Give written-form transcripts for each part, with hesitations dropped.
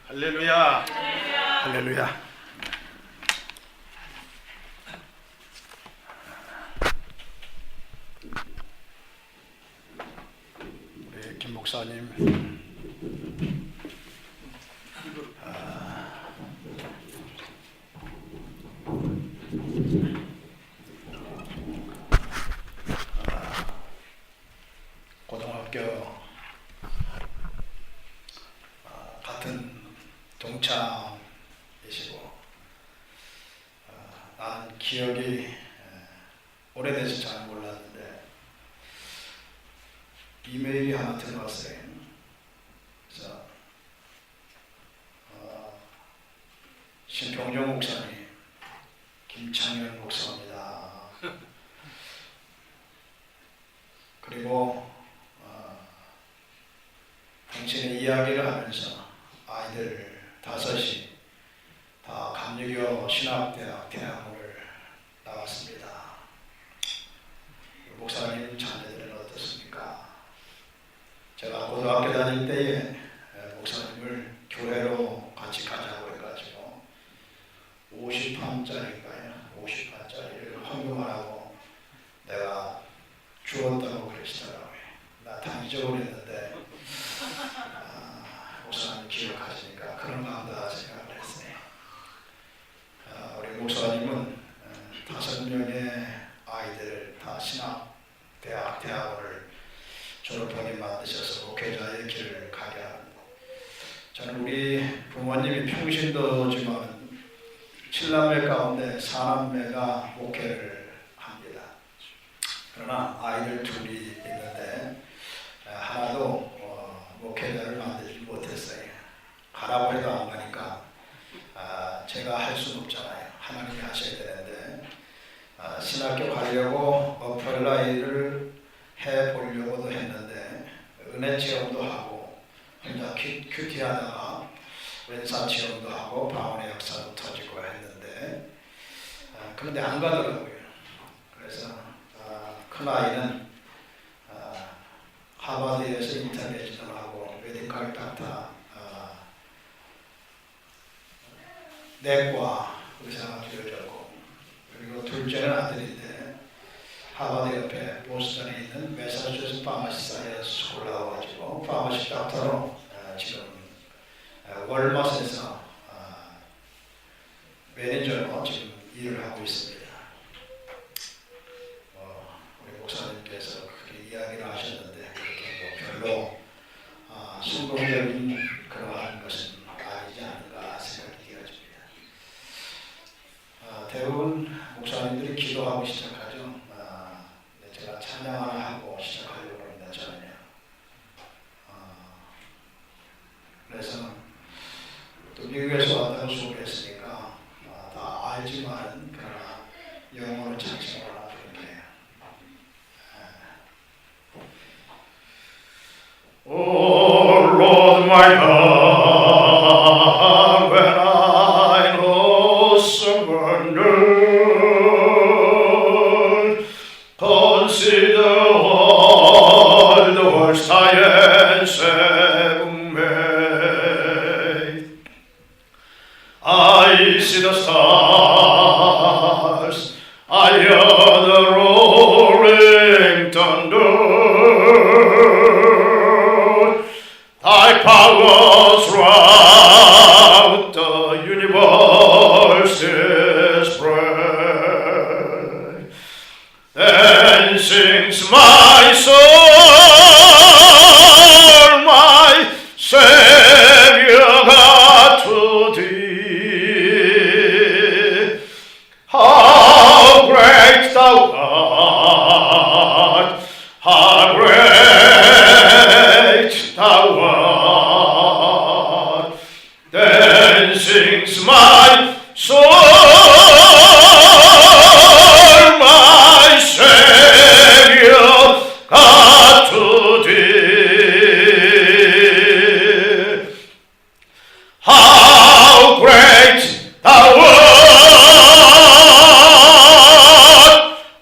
할렐루야. 할렐루야. 우리 김 목사님 고등학교 같은 동창이시고 나는 기억이 오래돼서 잘 몰랐는데 이메일이 하나 들어왔어요. 그래서 신평정 목사님, 김창현 목사입니다. 그리고 당신의 이야기를 하면서 아이들 5이 다 감리교 신학대학 대학원을 나왔습니다. 목사님 자녀들은 어떻습니까? 제가 고등학교 다닐 때에 목사님을 교회로 같이 가자고 해가지고 50판짜리인가요? 50판짜리를 헌금하라고 내가 주었다고 그러시더라고요. 나 당적을 했는데 목사님 기억하시니까 그런가 보다 생각을 했어요. 우리 목사님은 5명의 아이들을 다 신학 대학원을 졸업하게 만드셔서 목회자의 길을 가게 합니다. 저는 우리 부모님이 평신도지만 7남매 가운데 4남매가 목회를 합니다. 그러나 아이들 둘이 있는데 하나도 목회자를 만들지 못했어요. 가라고 해도 안 가니까 제가 할 수는 없잖아요. 하나님이 하셔야 되는데 신학교 가려고 어플라이를 해보려고도 했는데 은혜 체험도 하고 혼자 큐티 하다가 왼사 체험도 하고 방언의 역사도 터지고 했는데 그런데 안 가더라고요. 그래서 큰아이는 하버드에서 인터넷을 하고 메디컬 닥터 내과 의사가 되어졌고, 그리고 둘째는 아들인데 하버드 옆에 보스턴에 있는 매사추세츠 파마시 사이언스 스쿨 나와가지고 파마시 닥터로 지금 월마트에서 매니저로 지금 일을 하고 있습니다. 우리 목사님께서 그렇게 이야기를 하셨는데 그렇게 별로 성공적인 그러한 것은 아니지 않을까 생각이 되어집니다. 대부분 목사님들이 기도하고 시작하죠. 제가 찬양 하나 하고 시작하려고 합니다. 저는요. 그래서 또 미국에서 왔다고 소개했으니까 다 알지만 그러나 영어로 찬송을 하나 부를게요. Oh Lord my God, when I know surrender, consider all the works I have made. I see the stars, I hear the roaring thunder. Thy powers round the universe spread. Then sings my soul, my Savior God, to thee. How great thou art! How great thou art! Then sings my soul, my Savior God, to thee. How great thou art!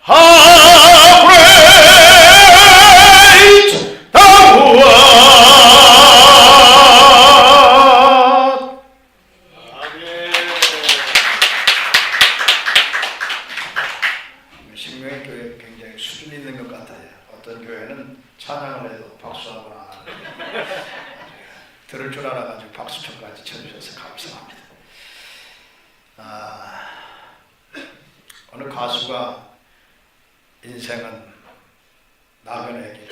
How great thou art! 들을 줄 알아가지고 박수쳐까지 쳐주셔서 감사합니다. 어느 가수가 인생은 나그네 길,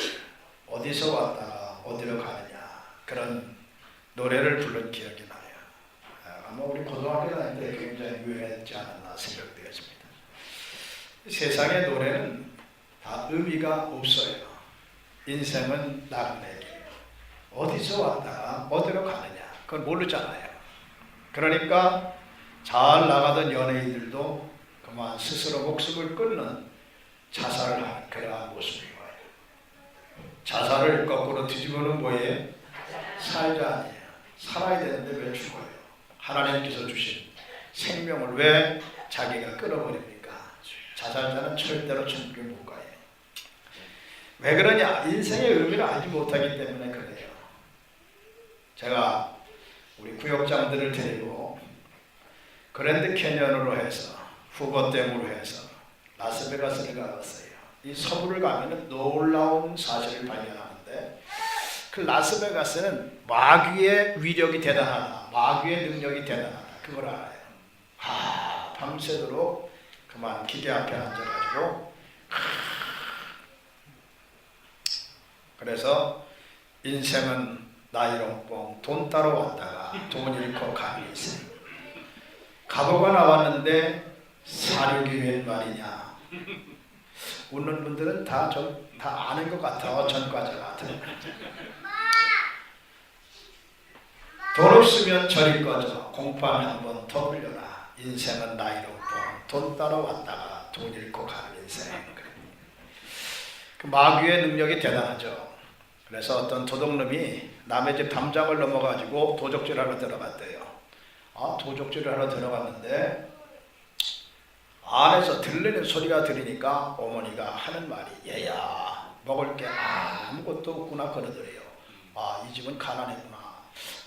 어디서 왔다가 어디로 가느냐, 그런 노래를 부른 기억이 나요. 아마 우리 고등학교 다닐 때 굉장히 유행했지 않았나 생각되었습니다. 세상의 노래는 다 의미가 없어요. 인생은 나그네 길, 어디서 왔다가 어디로 가느냐, 그걸 모르잖아요. 그러니까 잘 나가던 연예인들도 그만 스스로 목숨을 끊는 자살을 하는 그러한 모습이 와요. 자살을 거꾸로 뒤집어는 뭐예요? 살자 아니에요. 살아야 되는데 왜 죽어요? 하나님께서 주신 생명을 왜 자기가 끊어버립니까? 자살자는 절대로 천국에 못 가요. 왜 그러냐? 인생의 의미를 알지 못하기 때문에 그래요. 제가 우리 구역장들을 데리고 그랜드 캐년으로 해서 후보댐으로 해서 라스베가스를 가봤어요. 이 서부를 가면은 놀라운 사실을 발견하는데, 그 라스베가스는 마귀의 위력이 대단하다, 마귀의 능력이 대단하다, 그걸 알아요. 밤새도록 그만 기계 앞에 앉아가지고 그래서 인생은 나이롱뽕, 돈 따러 왔다가 돈 잃고 가는 인생. 가보가 나왔는데 사륙이 웬 말이냐. 웃는 분들은 다 아는 것 같아. 전과자 같은. 돈 없으면 저리 꺼져. 공파는 한번 더 불려라. 인생은 나이롱뽕, 돈 따러 왔다가 돈 잃고 가는 인생. 그 마귀의 능력이 대단하죠. 그래서 어떤 도둑놈이 남의 집 담장을 넘어가지고 도적질하러 들어갔대요. 도적질을 하러 들어갔는데 안에서 들리는 소리가 들리니까 어머니가 하는 말이, 얘야 먹을 게 아무것도 없구나 그러더래요. 이 집은 가난했구나.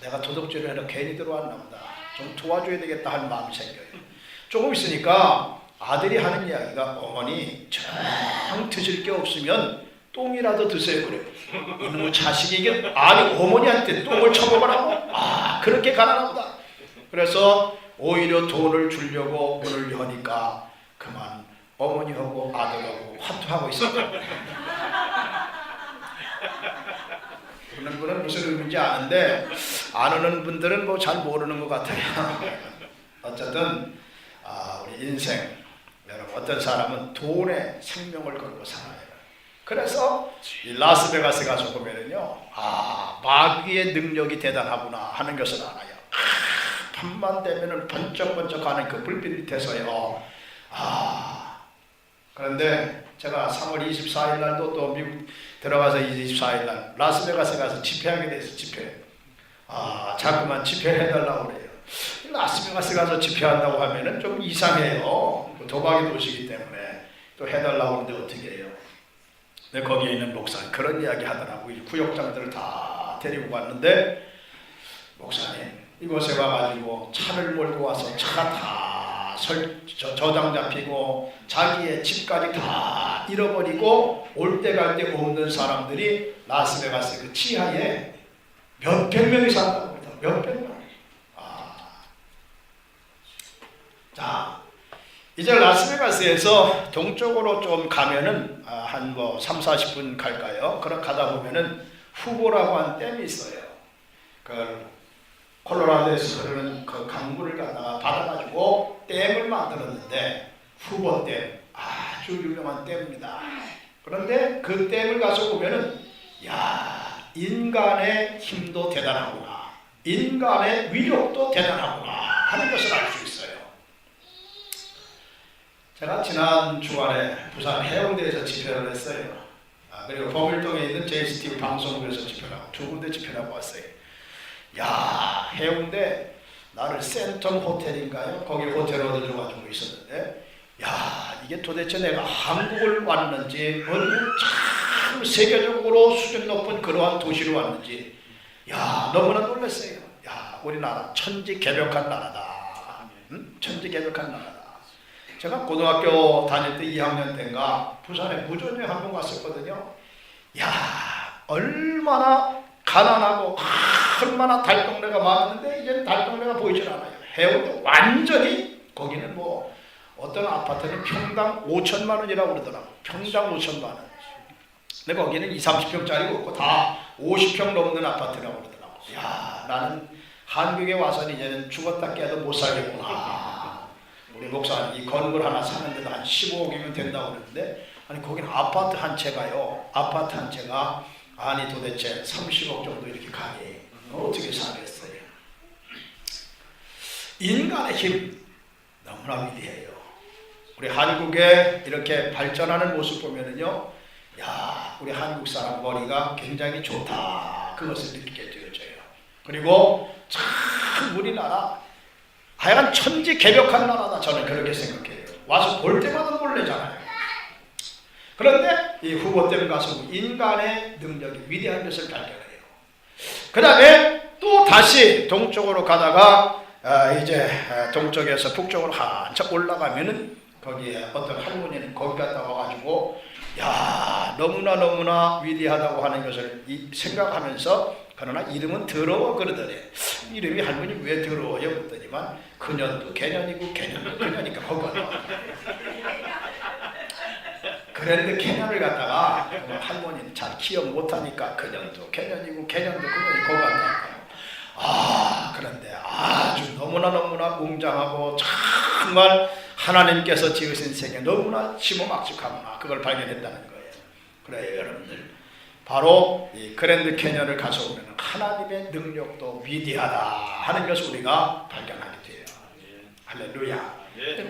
내가 도둑질을 하러 괜히 들어왔나 보다. 좀 도와줘야 되겠다 하는 마음이 생겨요. 조금 있으니까 아들이 하는 이야기가, 어머니 정 드실 게 없으면 똥이라도 드세요 그래요. 이놈의 자식이 이게 어머니한테 똥을 쳐먹으라고? 그렇게 가난하다. 그래서 오히려 돈을 주려고 문을 여니까 그만 어머니하고 아들하고 화투하고 있었다. 그런 분은 무슨 의미인지 아는데 아는 분들은 뭐 잘 모르는 것 같아요. 어쨌든 우리 인생, 여러분 어떤 사람은 돈에 생명을 걸고 살아요. 그래서 이 라스베가스 가서 보면은요, 마귀의 능력이 대단하구나 하는 것을 알아요. 밤만 되면은 번쩍번쩍하는 그 불빛 밑에서요. 그런데 제가 3월 24일 날도 또 미국 들어가서 24일 날 라스베가스 가서 집회하게 돼서 집회. 자꾸만 집회해달라고 그래요. 라스베가스 가서 집회한다고 하면은 좀 이상해요. 도박의 도시이기 때문에 또 해달라고 하는데 어떻게 해요? 근데 거기에 있는 목사님 그런 이야기 하더라고. 구역장들을 다 데리고 갔는데, 목사님 이곳에 와가지고 차를 몰고 와서 차가 다 저장 잡히고 자기의 집까지 다 잃어버리고 올 때 갈 데 없는 사람들이 라스베가스 그 치하에 몇백 명이 산다고 합니다. 몇백 명. 자, 이제 라스베가스에서 동쪽으로 좀 가면은 한 3, 40분 갈까요? 그럼 가다 보면은 후보라고 한 댐이 있어요. 그 콜로라도에서 흐르는 그 강물을 갖다가 받아가지고 댐을 만들었는데, 후보댐, 아주 유명한 댐입니다. 그런데 그 댐을 가서 보면은, 인간의 힘도 대단하구나, 인간의 위력도 대단하구나 하는 것을 알 수 있어요. 제가 지난 주말에 부산 해운대에서 집회를 했어요. 그리고 범일동에 있는 JCTV 방송국에서 집회를 하고 두 군데 집회를 하고 왔어요. 해운대 나를 센텀 호텔인가요? 거기 호텔 얻어져 가지고 있었는데, 이게 도대체 내가 한국을 왔는지 참 세계적으로 수준 높은 그러한 도시로 왔는지 너무나 놀랐어요. 우리나라 천지개벽한 나라다. 천지개벽한 나라다. 제가 고등학교 다닐 때 2학년 때인가 부산에 무전여행 한번 갔었거든요. 얼마나 가난하고 얼마나 달동네가 많았는데 이제는 달동네가 보이질 않아요. 해운대 완전히 거기는 뭐 어떤 아파트는 평당 5천만 원이라고 그러더라고. 평당 5천만 원. 근데 거기는 20, 30평짜리가 없고 다 50평 넘는 아파트라고 그러더라고. 야, 나는 한국에 와서는 이제는 죽었다 깨도 못 살겠구나. 우리 목사님 이 건물 하나 사는데도 한 15억이면 된다고 그러는데, 아니 거기는 아파트 한 채가요. 아파트 한 채가 아니 도대체 30억 정도 이렇게 가니 어떻게 사겠어요? 인간의 힘 너무나 위대해요. 우리 한국에 이렇게 발전하는 모습 보면은요, 야, 우리 한국 사람 머리가 굉장히 좋다. 그것을 느끼게 되어져요. 그리고 참 우리나라 하여간 천지개벽한 나라다. 저는 그렇게 생각해요. 와서 볼 때마다 놀래잖아요. 그런데 이 후보댐 가서 인간의 능력이 위대한 것을 발견해요. 그 다음에 또 다시 동쪽으로 가다가 이제 동쪽에서 북쪽으로 한참 올라가면은 거기에 어떤 할머니는 거기 갔다 와가지고 야, 너무나 위대하다고 하는 것을 생각하면서, 그러나 이름은 더러워 그러더래. 이름이 할머니 왜 더러워요? 그랬더니만 그년도 개년이고 개년도 그년이니까 거기 갔다 와. 그런데 개년을 갖다가 할머니는 잘 기억 못하니까 그년도 개년이고 개년도 그년이 거기 갔다 와. 아, 그런데 아주 너무나 웅장하고 정말 하나님께서 지으신 세계 너무나 심오막측하구나. 그걸 발견했다는 거예요. 그래요, 여러분들. 바로 이 그랜드 캐년을 가서 보면 하나님의 능력도 위대하다 하는 것을 우리가 발견하게 돼요. 할렐루야.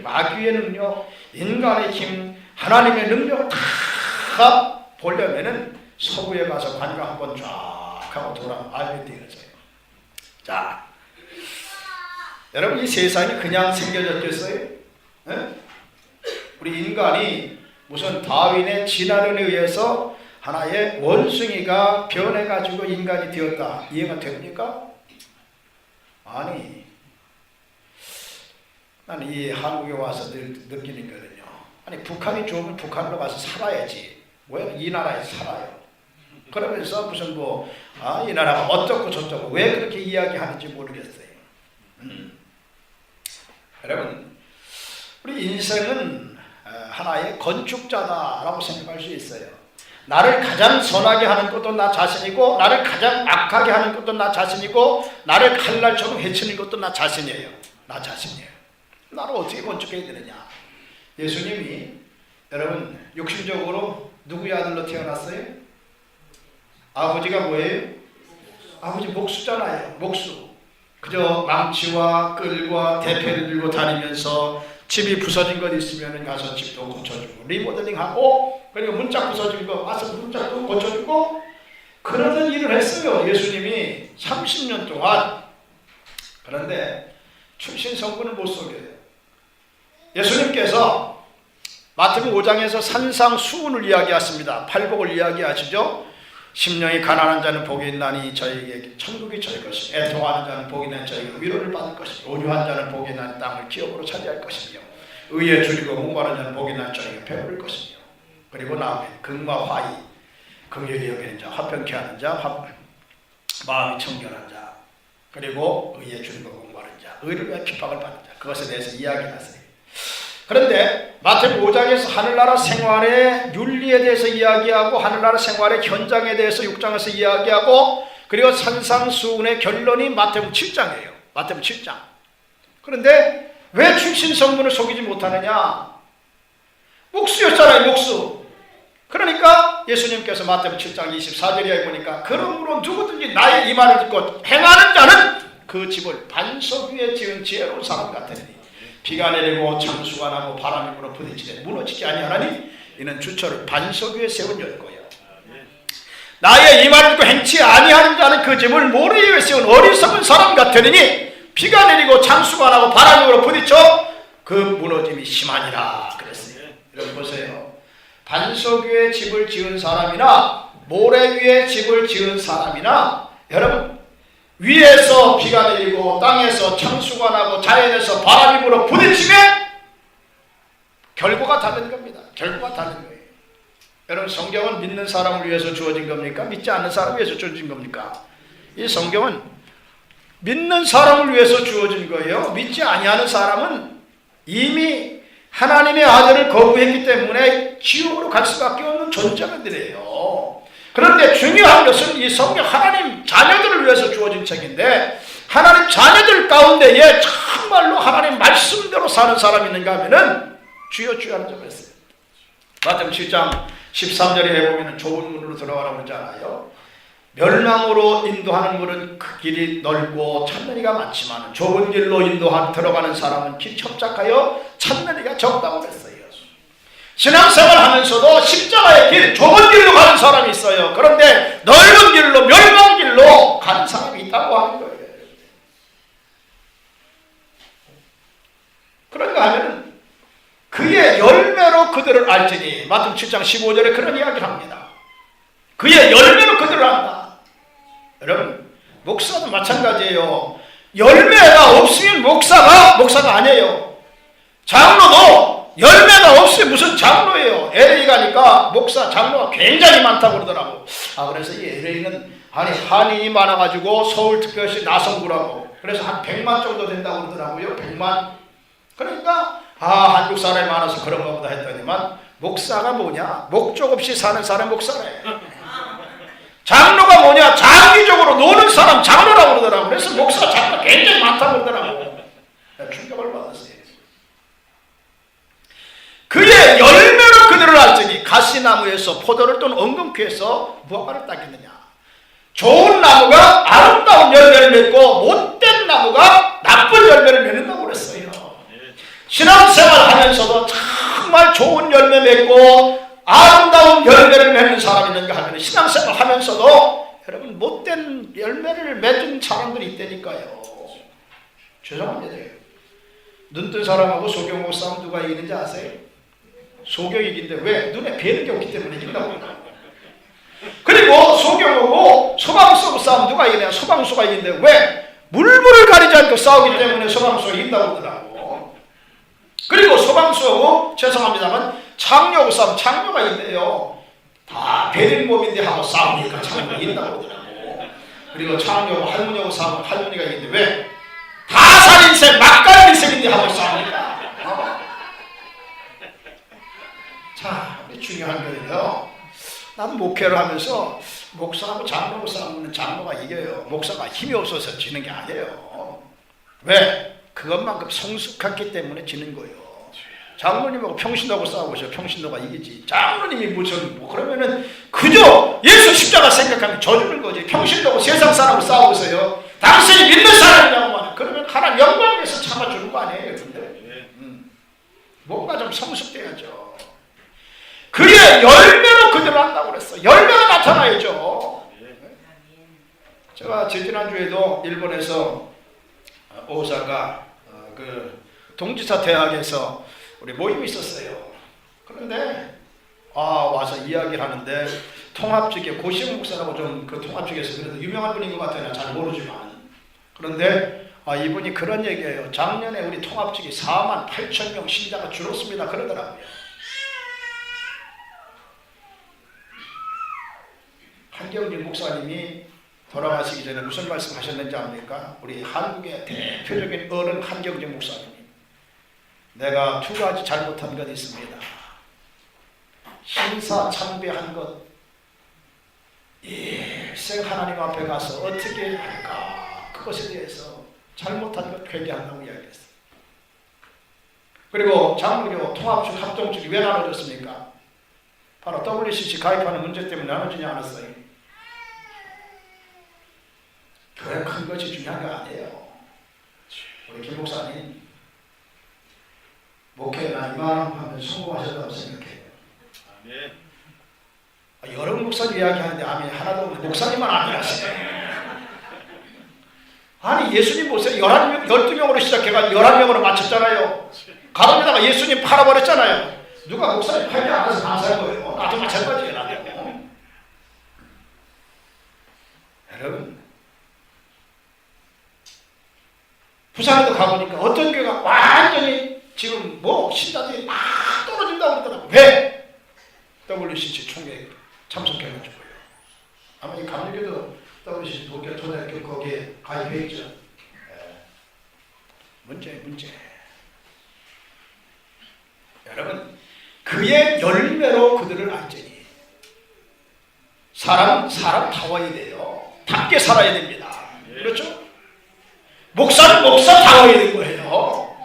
마귀의 능력, 인간의 힘, 하나님의 능력을 다 보려면은 서부에 가서 관광 한번 쫙 하고 알게 되어져요. 자, 여러분 이 세상이 그냥 생겨졌겠어요? 네? 우리 인간이 무슨 다윈의 진화론에 의해서 하나의 원숭이가 변해가지고 인간이 되었다. 이해가 됩니까? 아니, 나는 이 한국에 와서 느끼는 거는요. 아니, 북한이 좋으면 북한으로 가서 살아야지. 왜 이 나라에서 살아요? 그러면서 무슨 이 나라가 어쩌고 저쩌고 왜 그렇게 이야기하는지 모르겠어요. 여러분, 우리 인생은 하나의 건축자다라고 생각할 수 있어요. 나를 가장 선하게 하는 것도 나 자신이고, 나를 가장 악하게 하는 것도 나 자신이고, 나를 칼날처럼 해치는 것도 나 자신이에요. 나 자신이에요. 나를 어떻게 건축해야 되느냐? 예수님이 여러분 육신적으로 누구의 아들로 태어났어요? 아버지가 뭐예요? 아버지 목수잖아요. 목수. 그저 망치와 끌과 대패를 들고 다니면서 집이 부서진 것 있으면 가서 집도 고쳐주고 리모델링하고, 그리고 문짝 부서진 거 와서 문짝도 고쳐주고 그러던 일을 했어요. 예수님이 30년 동안. 그런데 출신 성분을 못 속여요. 예수님께서 마태복음 5장에서 산상수훈을 이야기하십니다. 팔복을 이야기하시죠. 심령이 가난한 자는 복이 있나니 저에게 천국이 저의 것이며, 애통하는 자는 복이 있나니 저에게 위로를 받을 것이며, 온유한 자는 복이 있나니 땅을 기업으로 차지할 것이며, 의에 줄이고 목마른 자는 복이 있나니 저에게 배부를 것이며, 그리고 나오면 긍과 화의, 긍휼히 여기는 자, 화평케 하는 자, 마음이 청결한 자, 그리고 의에 줄이고 목마른 자, 의를 위해 핍박을 받는 자, 그것에 대해서 이야기하세요. 그런데 마태복음 5장에서 하늘나라 생활의 윤리에 대해서 이야기하고, 하늘나라 생활의 현장에 대해서 6장에서 이야기하고, 그리고 산상수훈의 결론이 마태복음 7장이에요. 마태복음 7장. 그런데 왜 출신 성분을 속이지 못하느냐? 목수였잖아요, 목수. 그러니까 예수님께서 마태복음 7장 24절에 보니까 그러므로 누구든지 나의 이 말을 듣고 행하는 자는 그 집을 반석 위에 지은 지혜로운 사람 같으니 비가 내리고 창수가 나고 바람이 불어 부딪히되 무너지지 아니하나니 이는 주처를 반석 위에 세운 열거야. 나의 이 말을 듣고 행치 아니하는 자는 그 집을 모래 위에 세운 어리석은 사람 같으니 비가 내리고 창수가 나고 바람이 불어 부딪혀 그 무너짐이 심하니라 그랬어요. 여러분 보세요. 반석 위에 집을 지은 사람이나 모래 위에 집을 지은 사람이나, 여러분 위에서 비가 내리고 땅에서 창수가 나고 자연에서 바람이 불어 부딪히면 결과가 다른 겁니다. 결과가 다른 거예요. 여러분, 성경은 믿는 사람을 위해서 주어진 겁니까? 믿지 않는 사람을 위해서 주어진 겁니까? 이 성경은 믿는 사람을 위해서 주어진 거예요. 믿지 아니하는 사람은 이미 하나님의 아들을 거부했기 때문에 지옥으로 갈 수밖에 없는 존재들이에요. 그런데 중요한 것은 이 성경 하나님 자녀들을 위해서 주어진 책인데, 하나님 자녀들 가운데에 정말로 하나님 말씀대로 사는 사람이 있는가 하면은 주여 주여 하는 자가 있어요. 마태복음 7장 13절에 보면 좁은 문으로 들어가라고 그러잖아요. 멸망으로 인도하는 문은 그 길이 넓고 찾는 이가 많지만 좁은 길로 들어가는 사람은 길이 협착하여 찾는 이가 적다고 그랬어요. 신앙생활 하면서도 십자가의 길, 좁은 길로 가는 사람이 있어요. 그런데 넓은 길로, 멸망 길로 가는 사람이 있다고 하는 거예요. 그런가 하면은 그의 열매로 그들을 알지니, 마태복음 7장 15절에 그런 이야기를 합니다. 그의 열매로 그들을 안다. 여러분, 목사도 마찬가지예요. 열매가 없으면 목사가 아니에요. 장로도 열매가 없으면 무슨 장로예요. LA 가니까 목사, 장로가 굉장히 많다고 그러더라고. 그래서 이 LA는 한인이 많아가지고 서울특별시 나성구라고, 그래서 한 100만 정도 된다고 그러더라고요. 100만. 그러니까 한국 사람이 많아서 그런가 보다 했더니만, 목사가 뭐냐? 목적 없이 사는 사람 목사래. 장로가 뭐냐? 장기적으로 노는 사람 장로라고 그러더라고. 그래서 목사, 장로가 굉장히 많다고 그러더라고. 충격을 받았어요. 그의 열매로 그들을 알지니, 가시나무에서 포도를 또는 엉겅퀴에서 무화과를 따겠느냐. 좋은 나무가 아름다운 열매를 맺고 못된 나무가 나쁜 열매를 맺는다고 그랬어요. 신앙생활 하면서도 정말 좋은 열매 맺고 아름다운 열매를 맺는 사람이 있는가 하면, 신앙생활 하면서도 여러분 못된 열매를 맺은 사람들이 있다니까요. 죄송합니다. 눈뜬 사람하고 소경하고 싸움 누가 이기는지 아세요? 소경이 이긴데, 왜? 눈에 뵈는 게 없기 때문에 이긴다고. 그리고 소경하고 소방수하고 싸움 누가 이기냐? 소방수가 이긴데, 왜? 물불을 가리지 않고 싸우기 때문에 소방수가 이긴다고 그러더라고. 그리고 소방수하고, 죄송합니다만, 창녀하고 싸움, 창녀가 있는데요, 다 베린 몸인데 하고 싸우니까 창녀가 이긴다고 그러더라고. 그리고 창녀하고 할머니하고 싸우면 할머니가 있는데, 왜? 다 살인생, 막갈비생인데 하고 싸우니까. 자, 중요한 거예요. 나도 목회를 하면서 목사하고 장로하고 싸우면 장로가 이겨요. 목사가 힘이 없어서 지는 게 아니에요. 왜? 그것만큼 성숙했기 때문에 지는 거예요. 장로님하고 평신도하고 싸워보셔. 평신도가 이기지. 장로님이 무슨 그러면은 그저 예수 십자가 생각하면 져주는 거지. 평신도하고 세상 사람하고 싸우고서요, 당신이 믿는 사람이냐고 말해. 그러면 하나님 영광에서 참아주는 거 아니에요. 근데 뭔가 좀 성숙돼야죠. 그의 열매로 그들을 안다고 그랬어. 열매가 나타나야죠. 제가 지난주에도 일본에서 오사카 그 동지사 대학에서 우리 모임이 있었어요. 그런데 와서 이야기를 하는데, 통합 측에 고시영 목사라고 좀 그 통합 측에서 그래도 유명한 분인 것 같아요. 잘 모르지만. 그런데 이분이 그런 얘기예요. 작년에 우리 통합 측이 4만 8천 명 신자가 줄었습니다. 그러더라고요. 한경진 목사님이 돌아가시기 전에 무슨 말씀 하셨는지 압니까? 우리 한국의 대표적인 어른 한경진 목사님이, 내가 두 가지 잘못한 것 있습니다. 신사참배한 것, 일생 하나님 앞에 가서 어떻게 할까, 그것에 대해서 잘못한 것 회개한다고 이야기했어요. 그리고 장로교 통합축 합동축이 왜 나눠졌습니까? 바로 WCC 가입하는 문제 때문에 나눠지지 않았어요. 교회 큰 것이 중요한 거 아니에요. 우리 김 목사님 목회나 이만큼 하면 성공하셨다고 생각해요. 여러 목사님 이야기하는데 아멘 하나도 없는데 목사님만 아멘 하시네. 아니 예수님 보세요. 12명으로 시작해가지고 11명으로 맞췄잖아요. 가로에다가 예수님 팔아버렸잖아요. 누가 목사님 팔지 않아서 감사한 거예요. 나도 마찬가지예요. 나도. 여러분, 부산에도 가보니까 어떤 교회가 완전히 지금 신자들이 막 떨어진다고 그러더라고요. 왜? WCC 총회에 참석해가지고요. 아마 이 감리교도 WCC 독일 초등학교 거기에 가입해 있죠. 문제. 여러분, 그의 열매로 그들을 알지니. 사람 다워야 돼요. 답게 살아야 됩니다. 그렇죠? 목사는 목사 다워야 되는 거예요.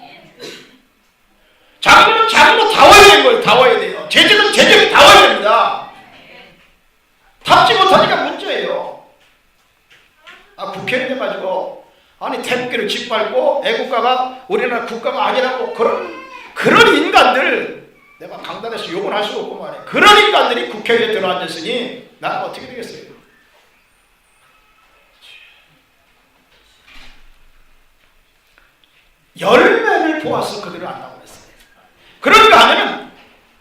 장로는 장로 다워야 되는 거예요. 다워야 돼요. 제자는 제자를 다워야 됩니다. 답지 못하니까 문제예요. 국회의원 가지고 태극기를 짓밟고 애국가가 우리나라 국가가 아니라고 그런 인간들, 내가 강단에서 욕을 할 수 없고 말이에요. 그런 인간들이 국회에 들어앉았으니 나는 어떻게 되겠어요? 열매를 보아서 그들을 안다고 했어요. 그런가 하면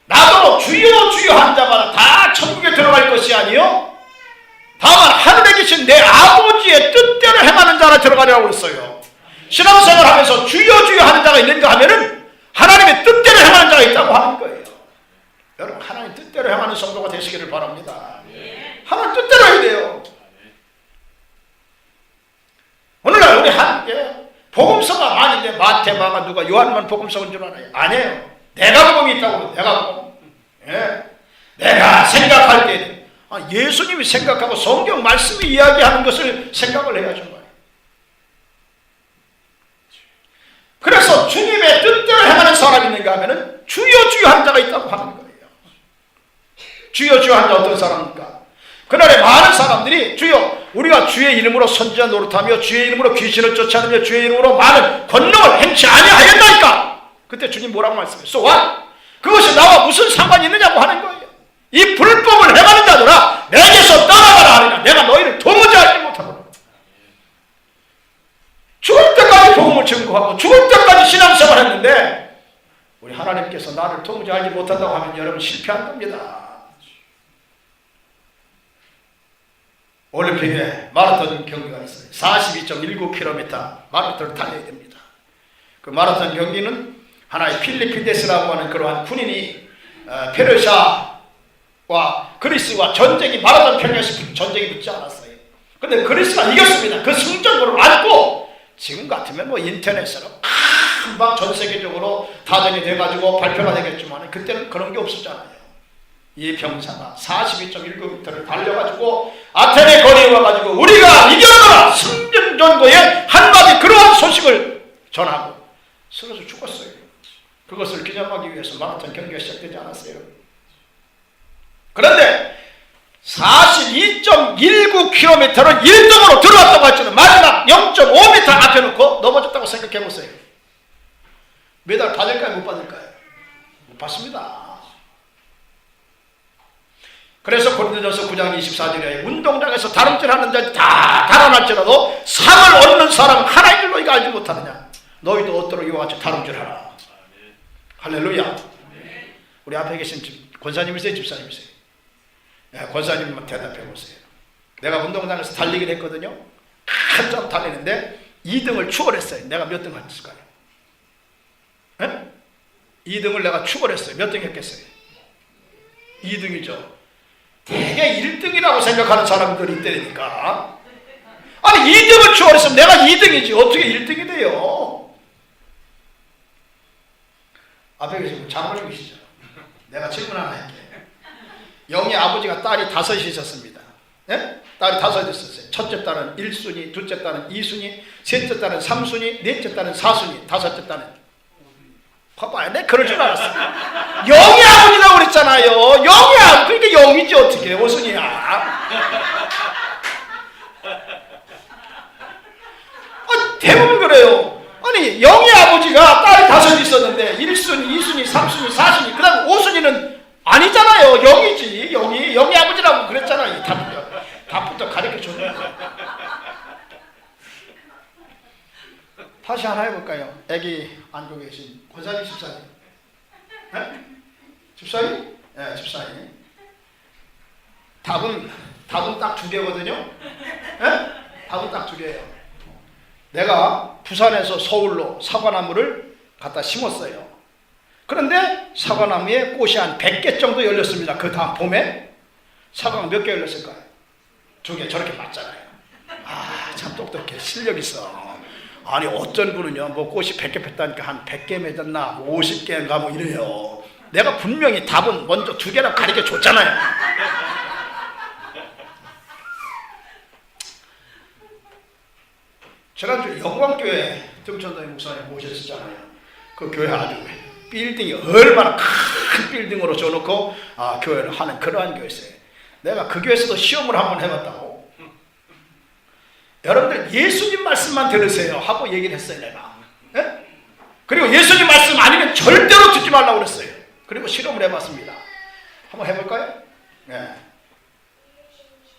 나도 주여 주여 한 자마다 다 천국에 들어갈 것이 아니요 다만 하늘에 계신 내 아버지의 뜻대로 행하는 자라 들어가리라고 했어요. 신앙생활 하면서 주여 주여 하는 자가 있는가 하면은 하나님의 뜻대로 행하는 자가 있다고 하는 거예요. 여러분, 하나님 뜻대로 행하는 성도가 되시기를 바랍니다. 하나님 뜻대로 해야 돼요. 오늘날 우리 복음서가 많은데 마태, 마가, 누가, 요한만 복음서인 줄 알아요? 아니에요. 내가 복음이 있다고. 내가 복음. 내가 생각할 때 예수님이 생각하고 성경 말씀이 이야기하는 것을 생각을 해야죠. 그래서 주님의 뜻대로 행하는 사람이 있는가 하면은 주여 주여 하는 자가 있다고 하는 거예요. 주여 주여 하는 자 어떤 사람입니까? 그날에 많은 사람들이 주여 우리가 주의 이름으로 선지자 노릇하며 주의 이름으로 귀신을 쫓아내며 주의 이름으로 많은 권능을 행치 아니하였나이까? 그때 주님 뭐라고 말씀해요? So what? 그것이 나와 무슨 상관이 있느냐고 하는 거예요. 이 불법을 행하는 자들아 내게서 떠나가라 하리라. 내가 너희를 도무지 알지 못하노라. 죽을 때까지 복음을 증거하고 죽을 때까지 신앙생활 했는데 우리 하나님께서 나를 도무지 알지 못한다고 하면 여러분 실패한 겁니다. 올림픽에 마라톤 경기가 있어요. 42.19km 마라톤을 달려야 됩니다. 그 마라톤 경기는 하나의 필리핀데스라고 하는 그러한 군인이 페르시아와 그리스와 전쟁이 마라톤 평야에서 전쟁이 붙지 않았어요. 근데 그리스가 이겼습니다. 그 승전보를 안고 지금 같으면 뭐 인터넷으로 금방 전 세계적으로 다전이 돼가지고 발표가 되겠지만 그때는 그런 게 없었잖아요. 이 병사가 42.19km를 달려가지고 아테네 거리에 와가지고 우리가 이겼노라 승전전고의 한마디 그러한 소식을 전하고 쓰러져 죽었어요. 그것을 기념하기 위해서 마라톤 경기가 시작되지 않았어요. 그런데 42.19km를 1등으로 들어왔다고 할지는 마지막 0.5m 앞에 놓고 넘어졌다고 생각해보세요. 메달 받을까요? 못 받을까요? 못 받습니다. 그래서 고린도전서 9장 24절에 운동장에서 다름질하는 자들이 다 달아날지라도 상을 얻는 사람 하나인 줄 너희가 알지 못하느냐. 너희도 얻도록 이와 같이 다름질하라. 할렐루야. 우리 앞에 계신 권사님이세요? 집사님이세요? 권사님만 대답해 보세요. 내가 운동장에서 달리긴 했거든요. 한참 달리는데 2등을 추월했어요. 내가 몇 등 했을까요? 2등을 내가 추월했어요. 몇 등 했겠어요? 2등이죠. 되게 1등이라고 생각하는 사람들이 있다니까. 아니 2등을 추월했으면 내가 2등이지 어떻게 1등이 돼요? 앞에 계신 장모님이시죠? 내가 질문 하나 할게. 영희 아버지가 딸이 5이 있었습니다. 네? 딸이 5이 있었어요. 첫째 딸은 1순위, 둘째 딸은 2순위, 셋째 딸은 3순위, 넷째 딸은 4순위, 다섯째 딸은 봐봐요. 내가 그럴 줄 알았어. 영희 아버지라고 그랬잖아요. 영희 아버지. 그러니까 영이지 어떻게 5순위야. 대부분 그래요. 아니 영희 아버지가 딸이 5이 있었는데 1순위, 2순위, 3순위, 4순위 그 다음 5순위는 아니잖아요. 영이지. 영희 아버지라고 그랬잖아요. 답부터 가르쳐줬네. 다시 하나 해볼까요? 애기 앉고 계신 권사님, 집사님. 네? 집사님? 네, 집사님. 답은 딱 2개거든요. 네? 답은 딱 2개예요. 내가 부산에서 서울로 사과나무를 갖다 심었어요. 그런데 사과나무에 꽃이 한 100개 정도 열렸습니다. 그 다음 봄에 사과가 몇 개 열렸을까요? 2개. 저렇게 맞잖아요. 아, 참 똑똑해. 실력 있어. 아니 어떤 분은요 뭐 꽃이 100개 폈다니까 한 100개 맺었나 뭐 50개인가 뭐 이래요. 내가 분명히 답은 먼저 2개라고 가르쳐 줬잖아요. 지난주 영광교회 등천동의 목사님 모셨었잖아요. 그 교회 아주 빌딩이 얼마나 큰 빌딩으로 줘놓고 교회를 하는 그러한 교회였어요. 내가 그 교회에서도 시험을 한번 해봤다고. 여러분들 예수님 말씀만 들으세요 하고 얘기를 했어요 내가. 네? 그리고 예수님 말씀 아니면 절대로 듣지 말라고 그랬어요. 그리고 실험을 해봤습니다. 한번 해볼까요? 네.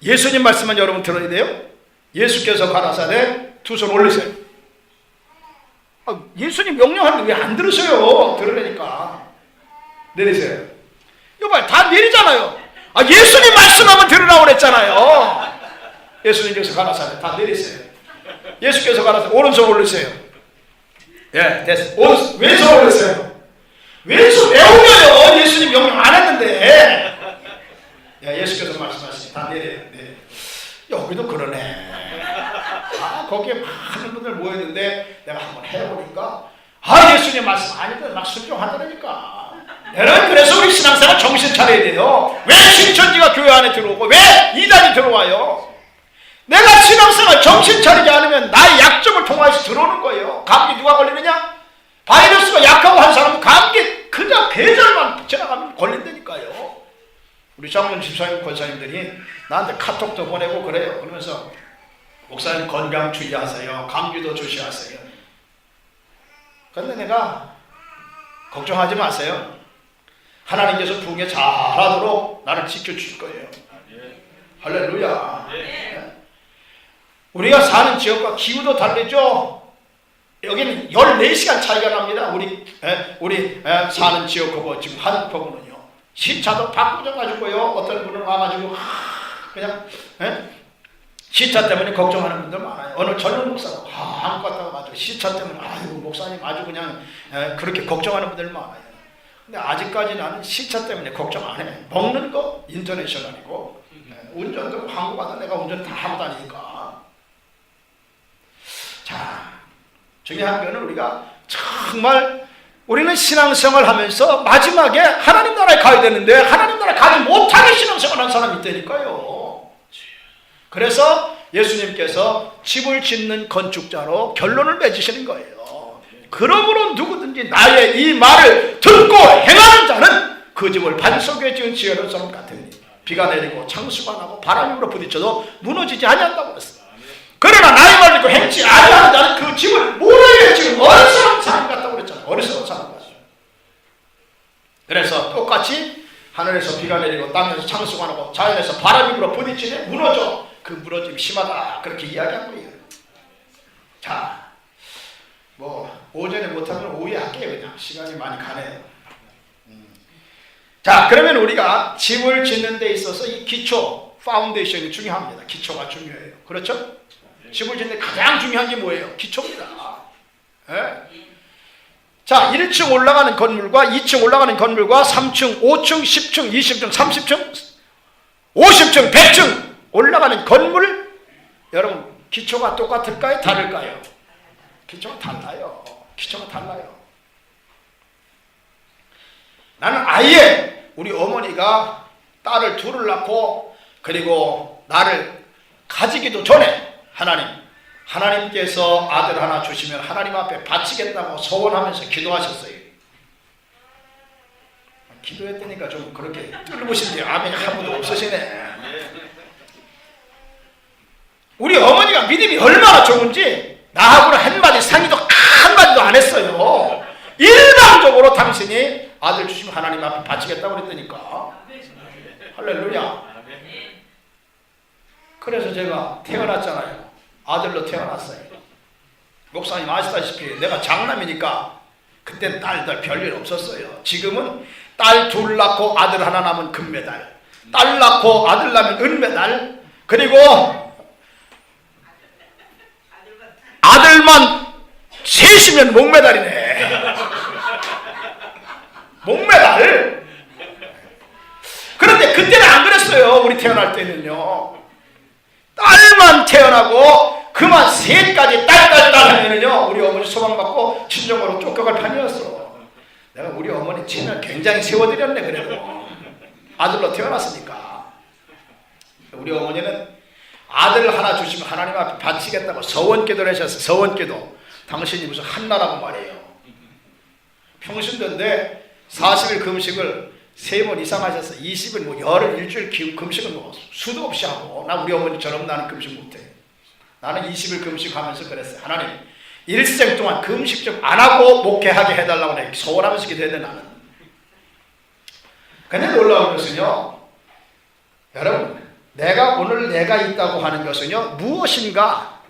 예수님 말씀만 여러분 들어야 돼요. 예수께서 가라사대 두 손 올리세요. 예수님 명령하는데 왜 안 들으세요? 들으려니까. 내리세요. 이거 봐요. 다 내리잖아요. 예수님 말씀하면 들으라고 그랬잖아요. 예수님께서 가라사대 다 내리세요. 예수께서 가라사대 오른손 올리세요. 예, 됐어. 왼손 올리세요. 왼손 왜 올려요? 예수님 명령 안 했는데. 야, 예수께서 말씀하시니 다 내려요. 여기도 그러네. 거기에 많은 분들 모였는데 내가 한번 해보니까 예수님 말씀 아닌데 막 순종하더라니까. 여러분 그래서 우리 신앙생활 정신 차려야 돼요. 왜 신천지가 교회 안에 들어오고 왜 이단이 들어와요? 내가 신앙생활 정신 차리지 않으면 나의 약점을 통해서 들어오는 거예요. 감기 누가 걸리느냐? 바이러스가 약하고 한 사람은 감기 그냥 계절만 지나가면 걸린다니까요. 우리 장로님 집사님 권사님들이 나한테 카톡도 보내고 그래요. 그러면서 목사님 건강 주의하세요. 감기도 조심하세요. 그런데 내가 걱정하지 마세요. 하나님께서 부흥에 잘하도록 나를 지켜주실 거예요. 할렐루야. 우리가 사는 지역과 기후도 다르죠. 여기는 14시간 차이가 납니다. 우리 사는 지역하고 지금 한국하고는요. 시차도 바꾸져가지고요. 어떤 분은 와가지고 그냥 시차 때문에 걱정하는 분들 많아요. 어느 젊은 목사가 한국 갔다가 아주 시차 때문에 아이고 목사님 아주 그냥 그렇게 걱정하는 분들 많아요. 근데 아직까지 나는 시차 때문에 걱정 안 해. 먹는 거 인터내셔널이고 운전도 한국 가서 내가 운전 다 하고 다니니까. 자, 중요한 거는 우리가 정말 우리는 신앙생활 하면서 마지막에 하나님 나라에 가야 되는데 하나님 나라에 가지 못하게 신앙생활 하는 사람이 있다니까요. 그래서 예수님께서 집을 짓는 건축자로 결론을 맺으시는 거예요. 그러므로 누구든지 나의 이 말을 듣고 행하는 자는 그 집을 반석에 지은 지혜로운 사람 같으니 비가 내리고 창수가 나고 바람이 불어 부딪혀도 무너지지 아니한다고 그랬어요. 그러나 나의 말을 듣고 행치 아니하는 자는 그 집을 모래에 지은 어리석은 사람 같다고 그랬잖아요. 어리석은 사람 같아요. 그래서 똑같이 하늘에서 비가 내리고 땅에서 창수가 나고 자연에서 바람이 불어 부딪히네 무너져. 그 무너짐이 심하다. 그렇게 이야기한 거예요. 자, 오전에 못하면 오후에 할게요. 그냥 시간이 많이 가네요. 자, 그러면 우리가 집을 짓는 데 있어서 이 기초, 파운데이션이 중요합니다. 기초가 중요해요. 그렇죠? 집을 짓는 데 가장 중요한 게 뭐예요? 기초입니다. 자, 1층 올라가는 건물과 2층 올라가는 건물과 3층, 5층, 10층, 20층, 30층, 50층, 100층 올라가는 건물, 여러분 기초가 똑같을까요? 다를까요? 기초가 달라요. 기초가 달라요. 나는 아예 우리 어머니가 딸을 둘을 낳고 그리고 나를 가지기도 전에 하나님께서 아들 하나 주시면 하나님 앞에 바치겠다고 소원하면서 기도하셨어요. 기도했다니까 좀 그렇게 뚫으신데 아멘이 한 분도 없으시네. 우리 어머니가 믿음이 얼마나 좋은지 나하고는 한마디 상의도 한마디도 안 했어요. 일방적으로 당신이 아들 주시면 하나님 앞에 바치겠다고 그랬다니까. 할렐루야. 그래서 제가 태어났잖아요. 아들로 태어났어요. 목사님 아시다시피 내가 장남이니까 그땐 딸들 별일 없었어요. 지금은 딸 둘 낳고 아들 하나 낳으면 금메달, 딸 낳고 아들 낳으면 은메달, 그리고 아들만 셋이면 목메달이네. 목메달. 그런데 그때는 안 그랬어요. 우리 태어날 때는요. 딸만 태어나고 그만 셋까지 딸 하면은요 우리 어머니 소망받고 친정으로 쫓겨갈 판이었어. 내가 우리 어머니 친을 굉장히 세워드렸네. 그래도 아들로 태어났으니까. 우리 어머니는 아들 하나 주시면 하나님 앞에 바치겠다고 서원기도를 하셨어요. 서원기도. 당신이 무슨 한나라고 말이에요. 평신도인데 40일 금식을 3번 이상 하셔서 20일 뭐 열흘 일주일 금식은 뭐 수도 없이 하고, 나 우리 어머니처럼 나는 금식 못해. 나는 20일 금식하면서 그랬어요. 하나님 일생 동안 금식 좀 안 하고 목회하게 해달라고 내가 소원하면서 기도했는데 나는. 근데 놀라운 것은요, 여러분, 오늘 내가 있다고 하는 것은요 무엇인가.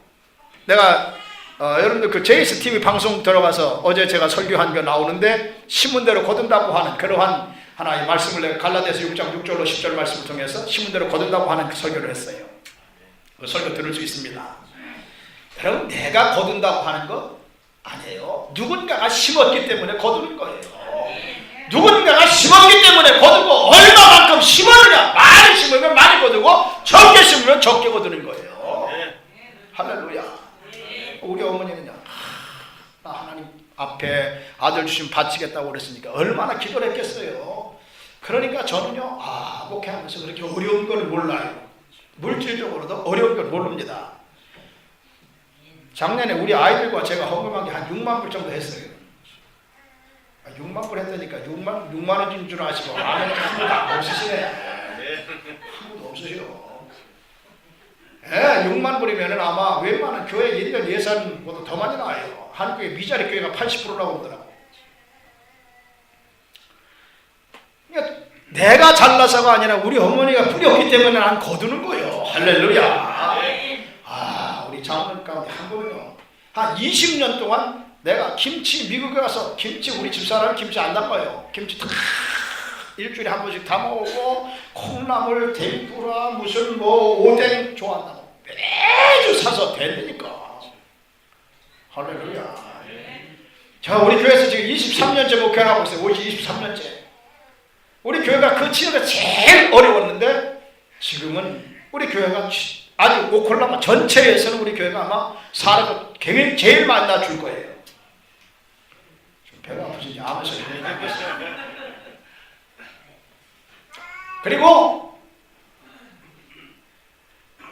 내가 여러분들 그 JSTV 방송 들어가서 어제 제가 설교한 거 나오는데 신문대로 거둔다고 하는 그러한 하나의 말씀을 내가 갈라디아서 6장 6절로 10절 말씀을 통해서 신문대로 거둔다고 하는 그 설교를 했어요. 그 설교 들을 수 있습니다. 여러분, 내가 거둔다고 하는 거 아니에요. 누군가가 심었기 때문에 거두는 거예요. 누군가가 심었기 때문에 거두고, 얼마만큼 심었느냐, 많이 심으면 많이 거두고 적게 심으면 적게 거두는 거예요. 할렐루야. 우리 어머니는요, 나 하나님 앞에 아들 주시면 바치겠다고 그랬으니까 얼마나 기도를 했겠어요. 그러니까 저는요, 목회하면서 그렇게 어려운 걸 몰라요. 물질적으로도 어려운 걸 모릅니다. 작년에 우리 아이들과 제가 헌금한 게 한 6만 불 정도 했어요. 6만 불 했다니까 6만 원인 줄 아시고 아멘 한 분도 없으시네. 한 분도 없으시오. 6만 불이면 아마 웬만한 교회 1년 예산보다 더 많이 나와요. 한국의 미자리 교회가 80%라고 그러더라고. 그러니까 내가 잘나서가 아니라 우리 어머니가 뿌렸기 때문에 난 거두는 거예요. 할렐루야. 우리 장로님 가운데 한 분은요, 한 20년 동안 내가 김치, 미국에 가서 김치, 우리 집사람은 김치 안 담아요. 김치 다 일주일에 한 번씩 다 먹고, 콩나물, 덴푸라, 무슨 뭐 오뎅 좋아한다고 매주 사서 된다니까. 할렐루야. 자, 우리 교회에서 지금 23년째 목회하고 있어요. 23년째. 우리 교회가 그 지역에 제일 어려웠는데 지금은 우리 교회가 아주 오클라마 전체에서는 우리 교회가 아마 사람을 제일 많이 낳아줄 거예요. 좀 배가 아프신지 아무서 얘기해보세요. 그리고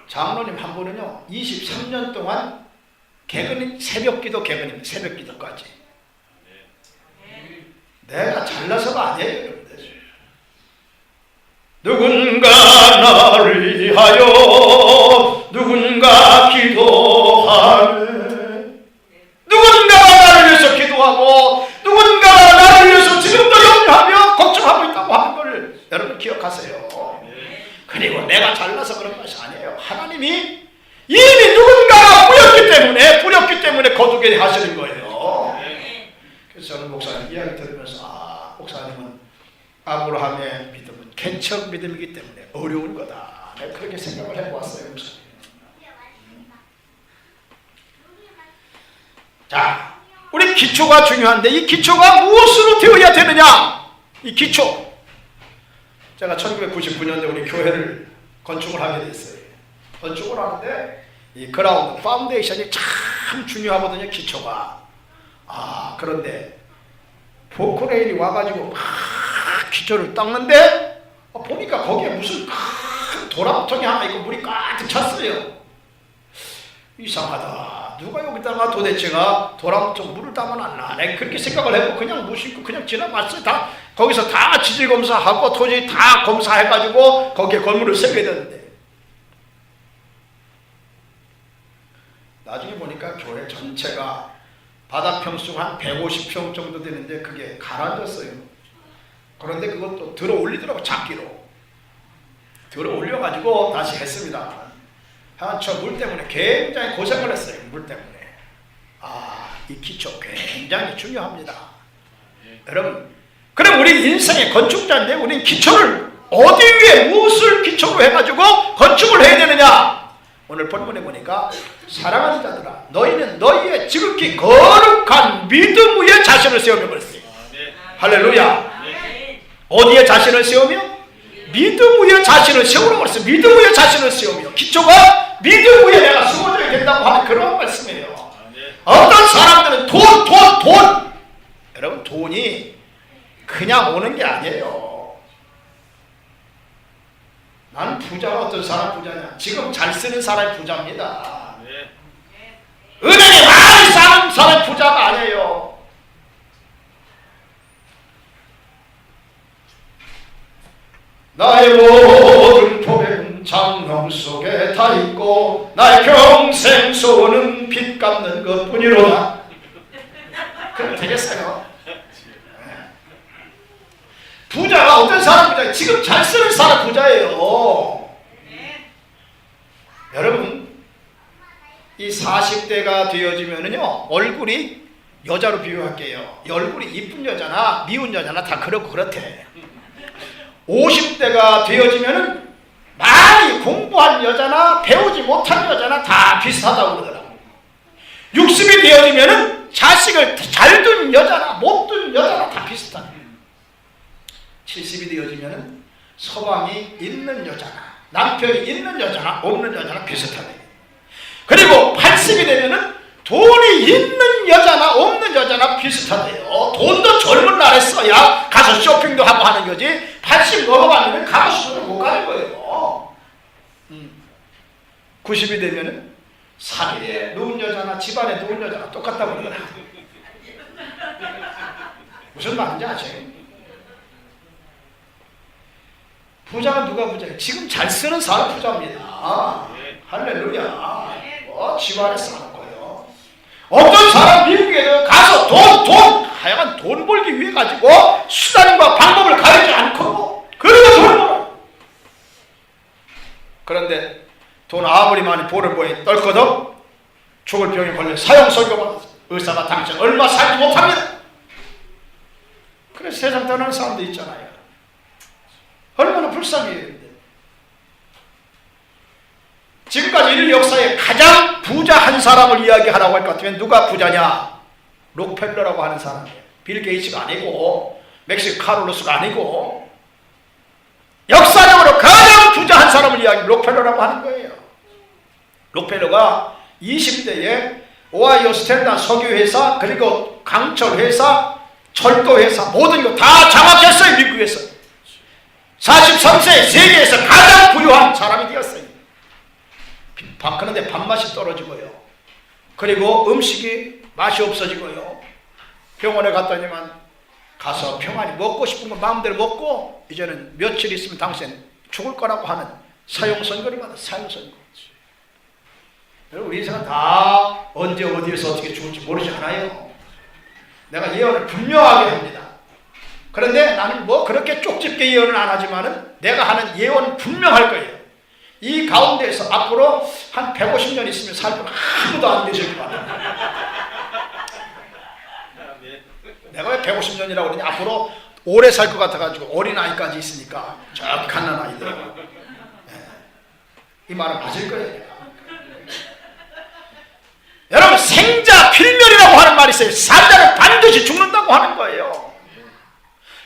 장로님 한 분은요 23년 동안 개근인 새벽기도 개근입니다. 새벽기도까지. 내가 잘나서가 아니에요, 여러분들. 누군가 나를 위하여 누군가 기도하네. 누군가 나를 위해서 기도하고 누군가 나를 위해서 지금도 염려하며 걱정하고 있다고 하는 걸 여러분 기억하세요. 그리고 내가 잘나서 그런 것이 아니에요. 하나님이 이미 누군가가 뿌렸기 때문에 거두게 하시는 거예요. 그래서 저는 목사님 이야기 들으면서 목사님은 아브라함의 믿음은 개척 믿음이기 때문에 어려운 거다. 내가 그렇게 생각을 해보았어요. 목사님. 자, 우리 기초가 중요한데 이 기초가 무엇으로 되어야 되느냐? 이 기초. 제가 1999년도에 우리 교회를 건축을 하게 됐어요. 건축을 하는데 이 그라운드, 파운데이션이 참 중요하거든요. 기초가. 그런데 포크레인이 와가지고 막 기초를 닦는데 보니까 거기에 무슨 큰 도랑통이 하나 있고 물이 가득 찼어요. 이상하다. 누가 여기다가 도대체가 도랑통 물을 담아놨나? 내가 그렇게 생각을 해보고 그냥 무심코 그냥 지나갔어요. 다 거기서 다 지질 검사하고 토지 다 검사해가지고 거기에 건물을 세게 되는데 나중에 보니까 교회 전체가 바닥 평수가 한 150평 정도 되는데 그게 가라앉았어요. 그런데 그것도 들어 올리더라고. 작기로 들어 올려가지고 다시 했습니다. 저 물 때문에 굉장히 고생을 했어요. 물 때문에. 이 기초 굉장히 중요합니다. 여러분, 그럼 우리 인생의 건축자인데 우리는 기초를 어디 위에 무엇을 기초로 해가지고 건축을 해야 되느냐? 오늘 본문에 보니까 사랑하는 자들아 너희는 너희의 지극히 거룩한 믿음 위에 자신을 세우며 그랬어요. 할렐루야. 어디에 자신을 세우며? 믿음 위에 자신을 세우라고 했어요. 믿음 위에 자신을 세우며. 기초가 믿음 위에 내가 세워져야 된다고 하는 그런 말씀이에요. 어떤 사람들은 돈. 여러분, 돈이 그냥 오는 게 아니에요. 나는 부자가 어떤 사람 부자냐? 지금 잘 쓰는 사람이 부자입니다. 은행에 많이 사는 사람이 부자가 아니에요. 나의 모든 토백은 장롱 속에 다 있고 나의 평생 소원은 빚 갚는 것뿐이로다. 그럼 되겠어요? 부자가 어떤 사람 부자예요? 지금 잘 쓰는 사람 부자예요. 여러분, 이 40대가 되어지면은요, 얼굴이 여자로 비유할게요. 얼굴이 이쁜 여자나 미운 여자나 다 그렇고 그렇대. 50대가 되어지면은 많이 공부한 여자나 배우지 못한 여자나 다 비슷하다고 그러더라고. 60이 되어지면은 자식을 잘 둔 여자나 못 둔 여자나 다 비슷하다. 70이 되어지면은 서방이 있는 여자나 남편이 있는 여자나 없는 여자나 비슷하다. 그리고 80이 되면은 돈이 있는 여자나 없는 여자나 비슷하대요. 돈도 젊은 날에 써야 가서 쇼핑도 하고 하는 거지 80 넘어가면 가고 싶어도 못 가는 거예요. 90이 되면은 산에 누운 여자나 집안에 누운 여자나 똑같다고 그러더라. 무슨 말인지 아세요? 부자가 누가 부자예요? 지금 잘 쓰는 사람 부자입니다. 할렐루야. 집안에 쌓았고요. 어떤 사람 미국에 가서 하여간 돈 벌기 위해 가지고 수단과 방법을 가리지 않고 그리고 돈을 벌어요. 그런데 돈 아무리 많이 버는 거에 떨거덕 죽을 병에 걸려 사형선고받아서 의사가 당신 얼마 살지 못합니다. 그래서 세상 떠나는 사람도 있잖아요. 얼마나 불쌍해요. 지금까지 인류 역사에 가장 부자 한 사람을 이야기하라고 할 것 같으면 누가 부자냐? 록펠러라고 하는 사람이에요. 빌 게이츠가 아니고 맥시 카를로스가 아니고 역사적으로 가장 부자 한 사람을 이야기하면 록펠러라고 하는 거예요. 록펠러가 20대에 오하이오 스탠다 석유회사 그리고 강철회사 철도회사 모든 거 다 장악했어요. 미국에서 43세 세계에서 가장 부유한 사람이 되었어요. 그런데 밥맛이 떨어지고요. 그리고 음식이 맛이 없어지고요. 병원에 갔더니만 가서 평안히 먹고 싶은 거 마음대로 먹고 이제는 며칠 있으면 당신 죽을 거라고 하는 사형선고를 받아. 사형선고. 여러분, 우리 인생은 다 언제 어디에서 어떻게 죽을지 모르지 않아요. 내가 예언을 분명하게 합니다. 그런데 나는 뭐 그렇게 쪽집게 예언은 안 하지만은 내가 하는 예언은 분명할 거예요. 이 가운데에서 앞으로 한 150년 있으면 살 분 아무도 안 계실 것 같아요. 내가 왜 150년이라고 그러냐? 앞으로 오래 살 것 같아가지고 어린아이까지 있으니까 저기 갓난아이들. 이 말은 맞을 거예요. 여러분, 생자 필멸이라고 하는 말이 있어요. 산자는 반드시 죽는다고 하는 거예요.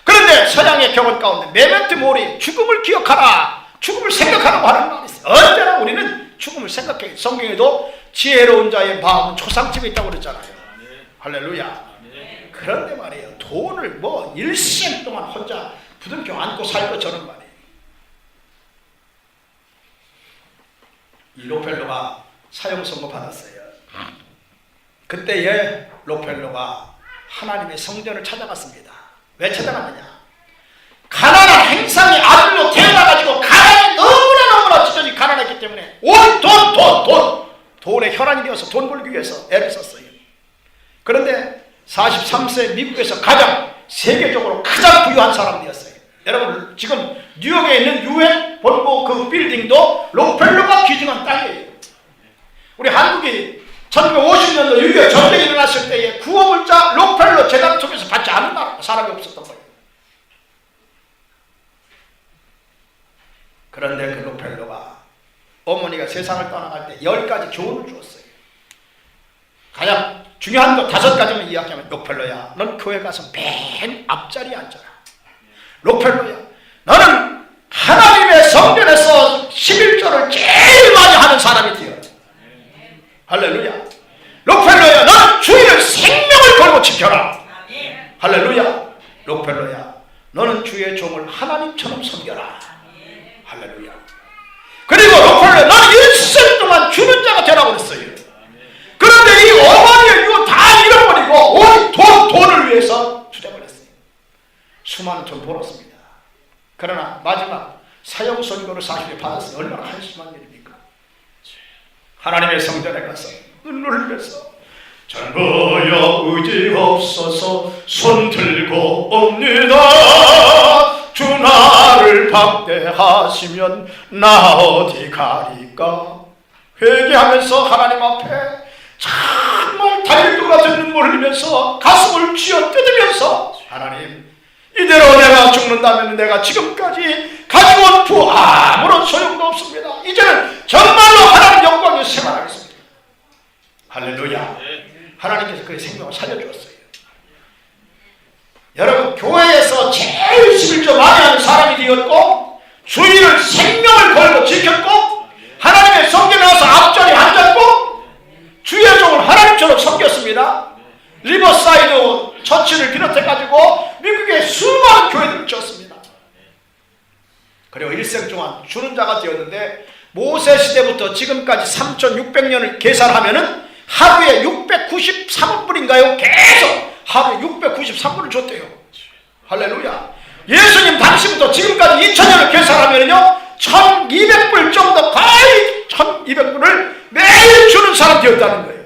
그런데 서양의 경험 가운데 메멘토 모리, 죽음을 기억하라, 죽음을 생각하라고 하는 말이 있어요. 언제나 우리는 죽음을 생각해요. 성경에도 지혜로운 자의 마음은 초상집에 있다고 그랬잖아요. 할렐루야. 그런데 말이에요, 돈을 뭐 일생 동안 혼자 부둥켜 안고 살 것처럼 말이에요. 이 록펠러가 사형 선고 받았어요. 그때에 록펠러가 하나님의 성전을 찾아갔습니다. 왜 찾아갔느냐? 가난한 행상의 아들로 태어나가지고 가난이 너무나 찢어지 가난했기 때문에 온 돈에 혈안이 되어서 돈 벌기 위해서 애를 썼어요. 그런데 43세 미국에서 세계적으로 가장 부유한 사람이 되었어요. 여러분, 지금 뉴욕에 있는 유엔 본부 그 빌딩도 록펠러가 기증한 땅이에요. 우리 한국이 1950년도 6.25 전쟁이 일어났을 때에 구호물자 록펠러 재단 속에서 받지 않은 사람이 없었던 거예요. 그런데 그 록펠러가 어머니가 세상을 떠나갈 때 10가지 교훈을 주었어요. 가장 중요한 거 5가지만 이야기하면, 록펠러야, 넌 교회 가서 맨 앞자리에 앉아라. 록펠로야, 너는 하나님의 성전에서 11조를 제일 많이 하는 사람이 되어. 할렐루야. 록펠로야, 너는 주의 생명을 걸고 지켜라. 할렐루야. 록펠로야, 너는 주의 종을 하나님처럼 섬겨라. 할렐루야. 그리고 록펠로야, 너는 일생 동안 주는 자가 되라고 그랬어요. 그런데 이 어머니의 이거 다 잃어버리고 온 돈을 위해서 투자를 했어요. 수많은 돈 벌었습니다. 그러나 마지막 사형 선고를 40에 받았어요. 얼마나 한심한 일입니까? 하나님의 성전에 가서 눈물을 흘려서 전부여 의지 없어서 손 들고 옵니다. 주 나를 박대하시면 나 어디 가리까. 회개하면서 하나님 앞에 정말 달릴것 같은 눈물을 흘리면서 가슴을 쥐어뜯으면서, 하나님, 이대로 내가 죽는다면 내가 지금까지 가지고 온 부 아무런 소용도 없습니다. 이제는 정말로 하나님 영광에 생활하겠습니다. 할렐루야. 하나님께서 그의 생명을 살려주었어요. 여러분, 교회에서 제일 11조 많이 하는 사람이 되었고, 주의를 생명을 걸고 지켰고, 하나님의 성전에 와서 앞자리 앉았고, 주의 종을 하나님처럼 섬겼습니다. 리버사이드 처치를 비롯해가지고 미국의 수많은 교회들을 지었습니다. 그리고 일생 동안 주는 자가 되었는데, 모세 시대부터 지금까지 3600년을 계산하면은 하루에 693불인가요? 계속 하루에 693불을 줬대요. 할렐루야. 예수님 당시부터 지금까지 2000년을 계산하면요 1200불 정도, 거의 1200불을 매일 주는 사람 되었다는 거예요.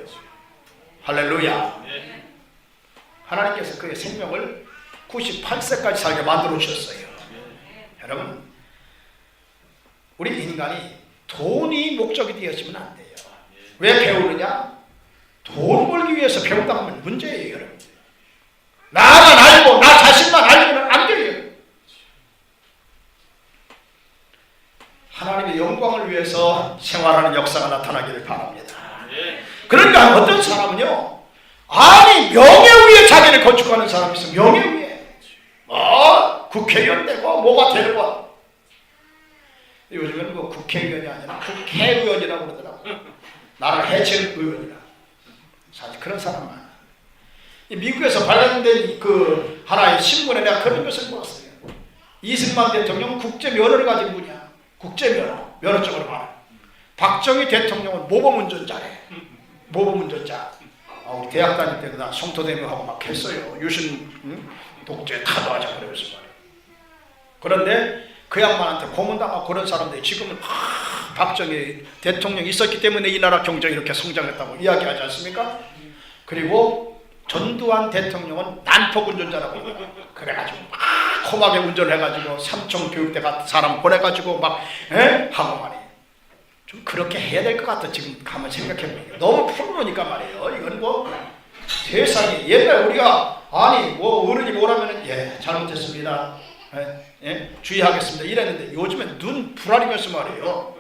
할렐루야. 하나님께서 그의 생명을 98세까지 살게 만들어 주셨어요. 여러분, 우리 인간이 돈이 목적이 되어지면 안 돼요. 왜 배우느냐? 돈 벌기 위해서 배운다 하면 문제예요, 여러분. 나만 알고 나 자신만 알면 안 돼요. 하나님의 영광을 위해서 생활하는 역사가 나타나기를 바랍니다. 그러니까 어떤 사람은요, 아니 명예 위에 자기를 건축하는 사람이 있어. 명예 위에 국회의원 되고 뭐가 되고. 요즘에는 뭐 국회의원이 아니라 국회의원이라고 그러더라고. 나를 해칠 의원이라. 사실 그런 사람 많아. 미국에서 발간된 그 하나의 신문에 내가 그런 것을 보았어요. 이승만 대통령은 국제면허를 가진 분이야. 국제면허, 면허증으로 말해. 박정희 대통령은 모범운전자래. 모범운전자. 우리 대학 다닐 때 나 성토대명하고 막 했어요. 유신 독재 타도하자 그러면서 말이야. 그런데 그 양반한테 고문당하고 그런 사람들이 지금은 박정희 대통령이 있었기 때문에 이 나라 경제가 이렇게 성장했다고 이야기하지 않습니까? 그리고 전두환 대통령은 난폭 운전자라고 그래가지고 막 험하게 운전을 해가지고 삼청 교육대 같은 사람 보내가지고 막 하고 말이에요. 좀 그렇게 해야 될 것 같아. 지금 가만 생각해보니까 너무 푸르니까 말이에요. 이건 뭐 세상에, 옛날 우리가 아니 뭐 어른이 뭐라면은 잘못했습니다, 주의하겠습니다 이랬는데, 요즘엔 눈 불알이면서 말이에요.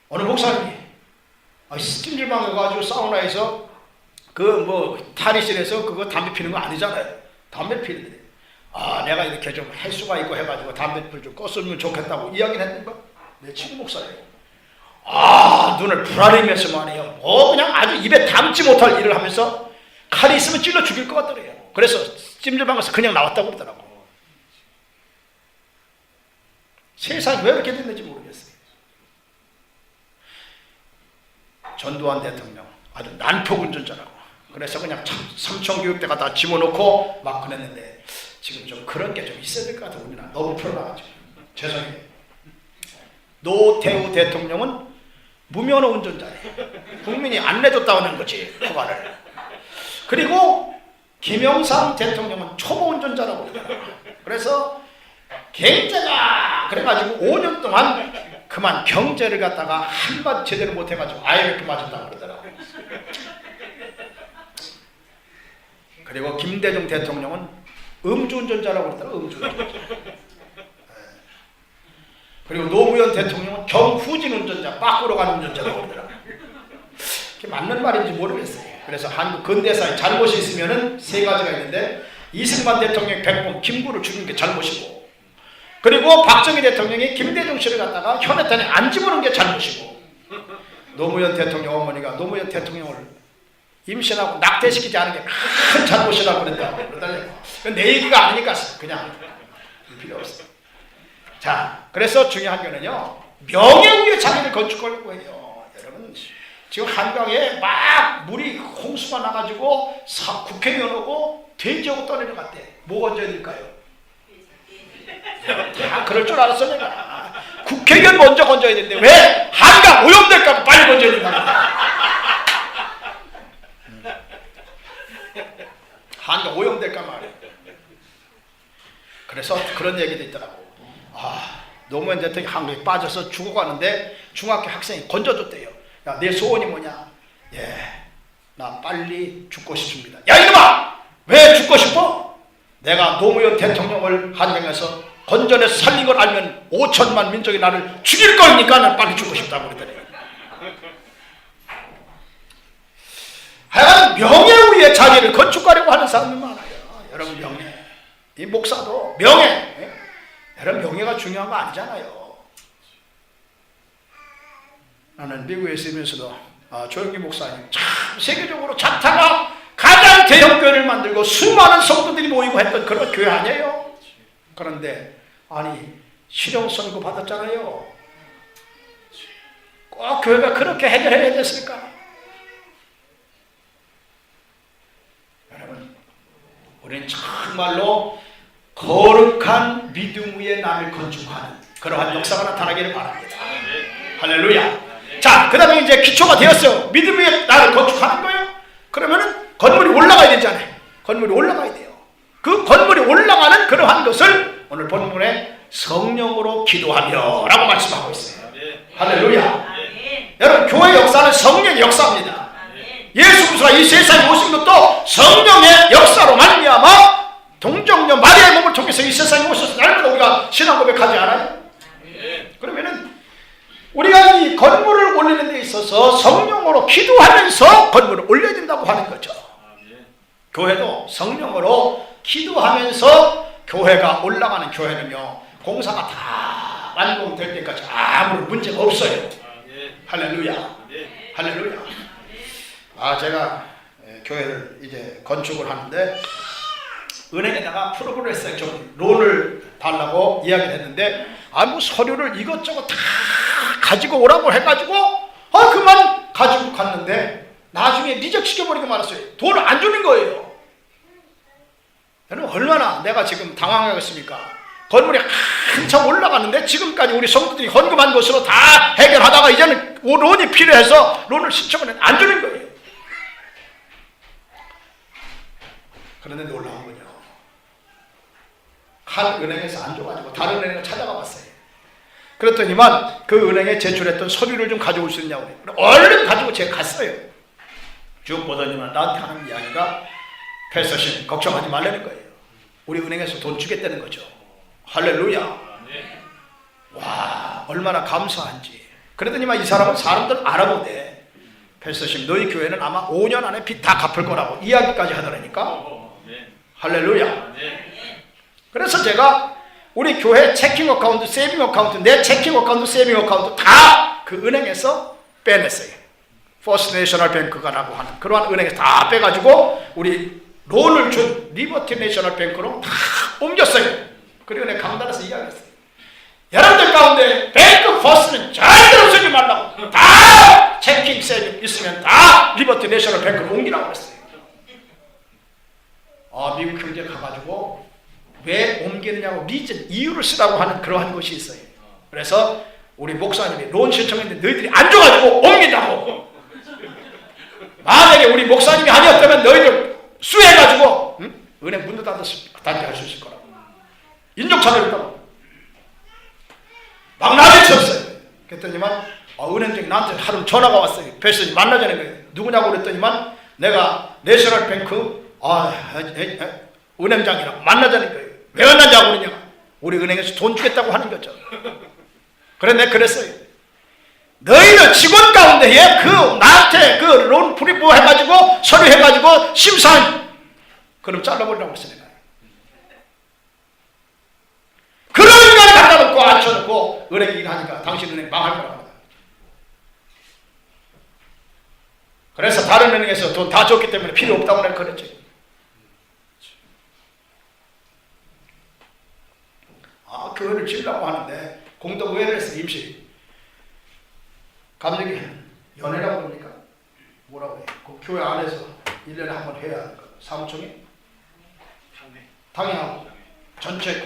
어느 목사님이 찜질방에 가지고 사우나에서 그 뭐 탈의실에서 그거 담배 피는 거 아니잖아요. 담배 피는데 내가 이렇게 좀 횟수가 있고 해가지고 담배를 좀 껐으면 좋겠다고 이야기를 했는가? 내 친구 목사예요. 눈을 불아리면서 말이에요. 그냥 아주 입에 담지 못할 일을 하면서 칼이 있으면 찔러 죽일 것 같더래요. 그래서 찜질방에서 그냥 나왔다고 그러더라고. 세상이 왜 그렇게 됐는지 모르겠어요. 전두환 대통령 아주 난폭 운전자라고. 그래서 그냥 삼청교육대 갖다 집어넣고 막 그랬는데, 지금 좀 그런 게 좀 있어야 될 것 같아요. 우리나라 너무 풀어나가지고. 죄송해요. 노태우 대통령은 무면허 운전자예요. 국민이 안 내줬다는 거지, 허가를. 그리고 김영삼 대통령은 초보 운전자라고 그러더라고요. 그래서 경제가 그래가지고 5년 동안 그만 경제를 갖다가 한번 제대로 못해가지고 IMF 맞았다고 그러더라고요. 그리고 김대중 대통령은 음주운전자라고 그러더라고요. 음주운전자. 그리고 노무현 대통령은 경후진 운전자, 빠꾸로 가는 운전자라고 그러더라고요. 그게 맞는 말인지 모르겠어요. 그래서 한국 근대사에 잘못이 있으면은 세 가지가 있는데, 이승만 대통령이 백범 김구를 죽인 게 잘못이고, 그리고 박정희 대통령이 김대중 씨를 갖다가 현해탄에 안 집어넣은 게 잘못이고, 노무현 대통령 어머니가 노무현 대통령을 임신하고 낙태시키지 않은 게 큰 잘못이라고 그랬다고 그러더니, 내 얘기가 아니니까 그냥 필요 없어요. 자, 그래서 중요한 거는요, 명예 위에 자기를 건축하려고 해요. 여러분, 지금 한강에 막 물이 홍수가 나가지고 국회의원 오고 돼지하고 떠내려갔대. 뭐 건져야 될까요? 다 그럴 줄 알았어 내가. 국회의원 먼저 건져야 되는데 왜 한강 오염될까 봐 빨리 건져야 된다. 한강 오염될까 말이야. 그래서 그런 얘기도 있더라고. 노무현 대통령이 한강에 빠져서 죽어가는데 중학교 학생이 건져줬대요. 야, 내 소원이 뭐냐? 나 빨리 죽고 싶습니다. 야, 이놈아! 왜 죽고 싶어? 내가 노무현 대통령을 한강에서 건져내서 살린 걸 알면 5천만 민족이 나를 죽일 거니까 난 빨리 죽고 싶다고 그러더니. 하여간 명예 위에 자기를 건축하려고 하는 사람이 많아요. 여러분, 명예. 이 목사도 명예. 여러분, 명예가 중요한 거 아니잖아요. 나는 미국에 있으면서도 조영기 목사님 참 세계적으로 자타가 가장 대형 교회를 만들고 수많은 성도들이 모이고 했던 그런 교회 아니에요? 그런데 아니 실형 선고 받았잖아요. 꼭 교회가 그렇게 해결해야 됐을까? 여러분, 우리는 정말로 거룩한 믿음 위에 나를 건축하는 그러한 역사가 나타나기를 바랍니다. 할렐루야. 자, 그 다음에 이제 기초가 되었어요. 믿음 위에 나를 건축하는 거예요. 그러면은 건물이 올라가야 되잖아요. 건물이 올라가야 돼요. 그 건물이 올라가는 그러한 것을 오늘 본문에 성령으로 기도하며 라고 말씀하고 있어요. 할렐루야. 여러분, 교회 역사는 성령의 역사입니다. 예수 그리스도가 이 세상에 오신 것도 성령의 역사로 말미암아 동정녀 마리아의 몸을 통해서 이 세상에 오셔서 날마다 우리가 신앙 고백하지 않아요? 그러면은 우리가 이 건물을 올리는 데 있어서 성령으로 기도하면서 건물을 올려야 된다고 하는 거죠. 교회도 성령으로 기도하면서 교회가 올라가는 교회는요, 공사가 다 완공될 때까지 아무런 문제가 없어요. 할렐루야. 할렐루야. 제가 교회를 이제 건축을 하는데 은행에다가 프로그램을 했어요. 좀 론을 달라고 이야기를 했는데 뭐 서류를 이것저것 다 가지고 오라고 해가지고 그만 가지고 갔는데 나중에 리적시켜버리고 말았어요. 돈을 안 주는 거예요. 여러분, 얼마나 내가 지금 당황하겠습니까? 건물이 한참 올라가는데 지금까지 우리 성도들이 헌금한 것으로 다 해결하다가 이제는 론이 필요해서 론을 신청을 했는데 안 주는 거예요. 그런데 놀라운 거죠. 한 은행에서 안 줘가지고 다른 은행을 찾아가 봤어요. 그랬더니만 그 은행에 제출했던 서류를 좀 가져올 수 있냐고. 얼른 가지고 제가 갔어요. 쭉 보더니만 나한테 하는 이야기가 패서신 걱정하지 말라는 거예요. 우리 은행에서 돈 주겠다는 거죠. 할렐루야. 와, 얼마나 감사한지. 그랬더니만 이 사람은 사람들 알아보대. 패서신 너희 교회는 아마 5년 안에 빚 다 갚을 거라고 이야기까지 하더라니까. 할렐루야. 그래서 제가 우리 교회 체킹 어카운트, 세이빙 어카운트, 내 체킹 어카운트, 세이빙 어카운트 다 그 은행에서 빼냈어요. 퍼스트 내셔널 뱅크가라고 하는 그러한 은행에서 다 빼가지고 우리 론을 준 리버티 내셔널 뱅크로 다 옮겼어요. 그리고 내가 강단에서 이야기했어요. 여러분들 가운데 뱅크 퍼스트는 절대로 쓰지 말라고. 다 체킹, 세이빙 있으면 다 리버티 내셔널 뱅크로 옮기라고 했어요. 미국 경제 가가지고 왜 옮기느냐고 리전, 이유를 쓰라고 하는 그러한 것이 있어요. 그래서 우리 목사님이 론 신청했는데 너희들이 안 줘가지고 옮긴다고. 만약에 우리 목사님이 아니었다면 너희들 수해가지고 은행 문도 닫게 할 수 있을 거라고. 인종차별이라고 막 난리쳤어요. 그랬더니만 은행장이 나한테 하루 전화가 왔어요. 뵀더니 만나자는 거예요. 누구냐고 그랬더니만 내가 내셔널 뱅크 은행장이라고 만나자는 거예요. 왜 만나자고 그러냐? 우리 은행에서 돈 주겠다고 하는 거죠. 그래 내가 그랬어요. 너희들 직원 가운데에 나한테 론 프리프 해가지고 서류 해가지고 심사한 그럼 잘라버리라고 했어요. 내가. 그런 인간이 앉혀놓고 앉혀놓고 은행 일하니까 당신 은행 망할 거라고 합니다. 그래서 다른 은행에서 돈 다 줬기 때문에 필요 없다고 내가 그랬죠. 교회를 지으려고 하는데 공동의회에서 임시 감독이 연회라고 그럽니까? 뭐라고 해요? 그 교회 안에서 1년에 한 번 해야 하는 거. 사무총회? 당회하고 전체를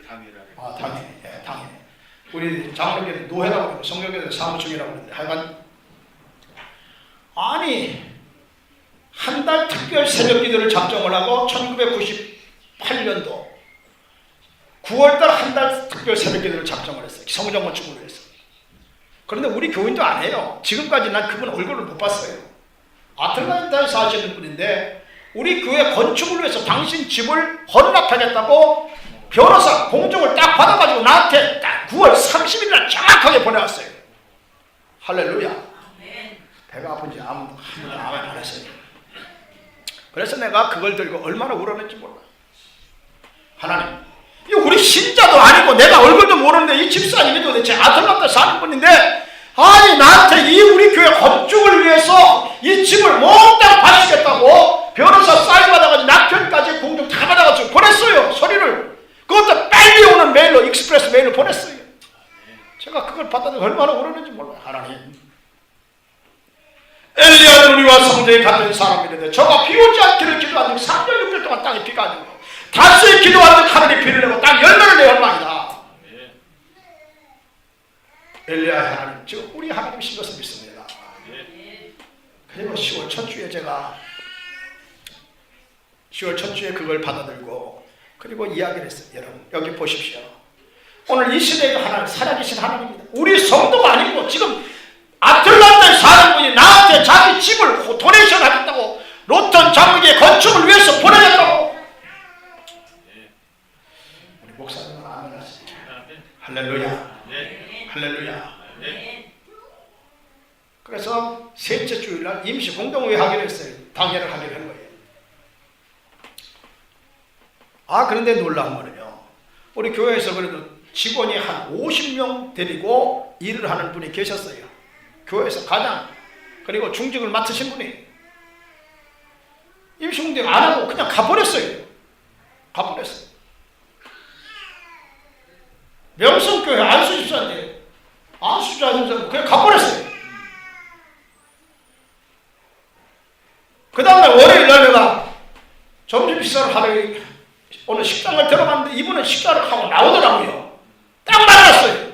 당회라 해요. 당회. 예, 당회. 우리 장로교는 노회라고 그러고 성교교는 사무총회라고 그러는데 하여간 아니 한 달 특별 새벽기도를 작정을 하고 1998년도 9월달 한 달 특별 새벽기도를 작정을 했어요. 성전 건축을 위해서. 그런데 우리 교인도 안 해요. 지금까지 난 그분 얼굴을 못 봤어요. 아틀란타에 사시는 분인데 우리 교회 건축을 위해서 당신 집을 헌납하겠다고 변호사 공증을 딱 받아가지고 나한테 딱 9월 30일 날 정확하게 보내왔어요. 할렐루야. 배가 아픈지 아무도 아멘 안 했어요. 그래서 내가 그걸 들고 얼마나 울어냈지 몰라. 하나님, 이 우리 신자도 아니고 내가 얼굴도 모르는데 이 집사님이 도대체 아틀란타 사는 분인데 아니 나한테 이 우리 교회 건축을 위해서 이 집을 몽땅 바치겠다고 변호사 사인 받아가지고 낙편까지 공증 다 받아가지고 보냈어요. 서류를. 그것도 빨리 오는 메일로 익스프레스 메일로 보냈어요. 제가 그걸 받아서 얼마나 울었는지 몰라요. 하나님, 엘리야는 우리와 성전에 같은 사람인데 저가 비 오지 않기를 기도한 지 3년 6개월 동안 땅에 비가 안 오고 다수의 기도한 적 하늘이 비를 내고 땅 열매를 내어 말이다. 엘리야 하나님, 즉 우리 하나님이신 것을 믿습니다. 그리고 10월 첫 주에 제가 10월 첫 주에 그걸 받아들고 그리고 이야기를 했어요. 여러분 여기 보십시오. 오늘 이 시대가 하나님 살아계신 하나님입니다. 우리 성도가 아니고 지금 아틀란타에 사는 분이 나한테 자기 집을 도네이션 하겠다고 로턴 장로교회 건축을 위해서 보내겠다고. 우리 목사님은 아멘 하세요. 할렐루야. 할렐루야. 그래서 셋째 주일날 임시 공동회의 하기로 했어요. 당회를 하기로 한 거예요. 그런데 놀라운 거는요, 우리 교회에서 그래도 직원이 한 50명 데리고 일을 하는 분이 계셨어요. 교회에서 가장, 그리고 중직을 맡으신 분이 임시 공동회의 안 하고 그냥 가버렸어요. 가버렸어요. 명성교회 안수집사인데 안수집사 그냥 가버렸어요. 그 다음날 월요일날 내가 점심 식사를 하러 오늘 식당을 들어갔는데 이분은 식사를 하고 나오더라고요. 딱 말랐어요.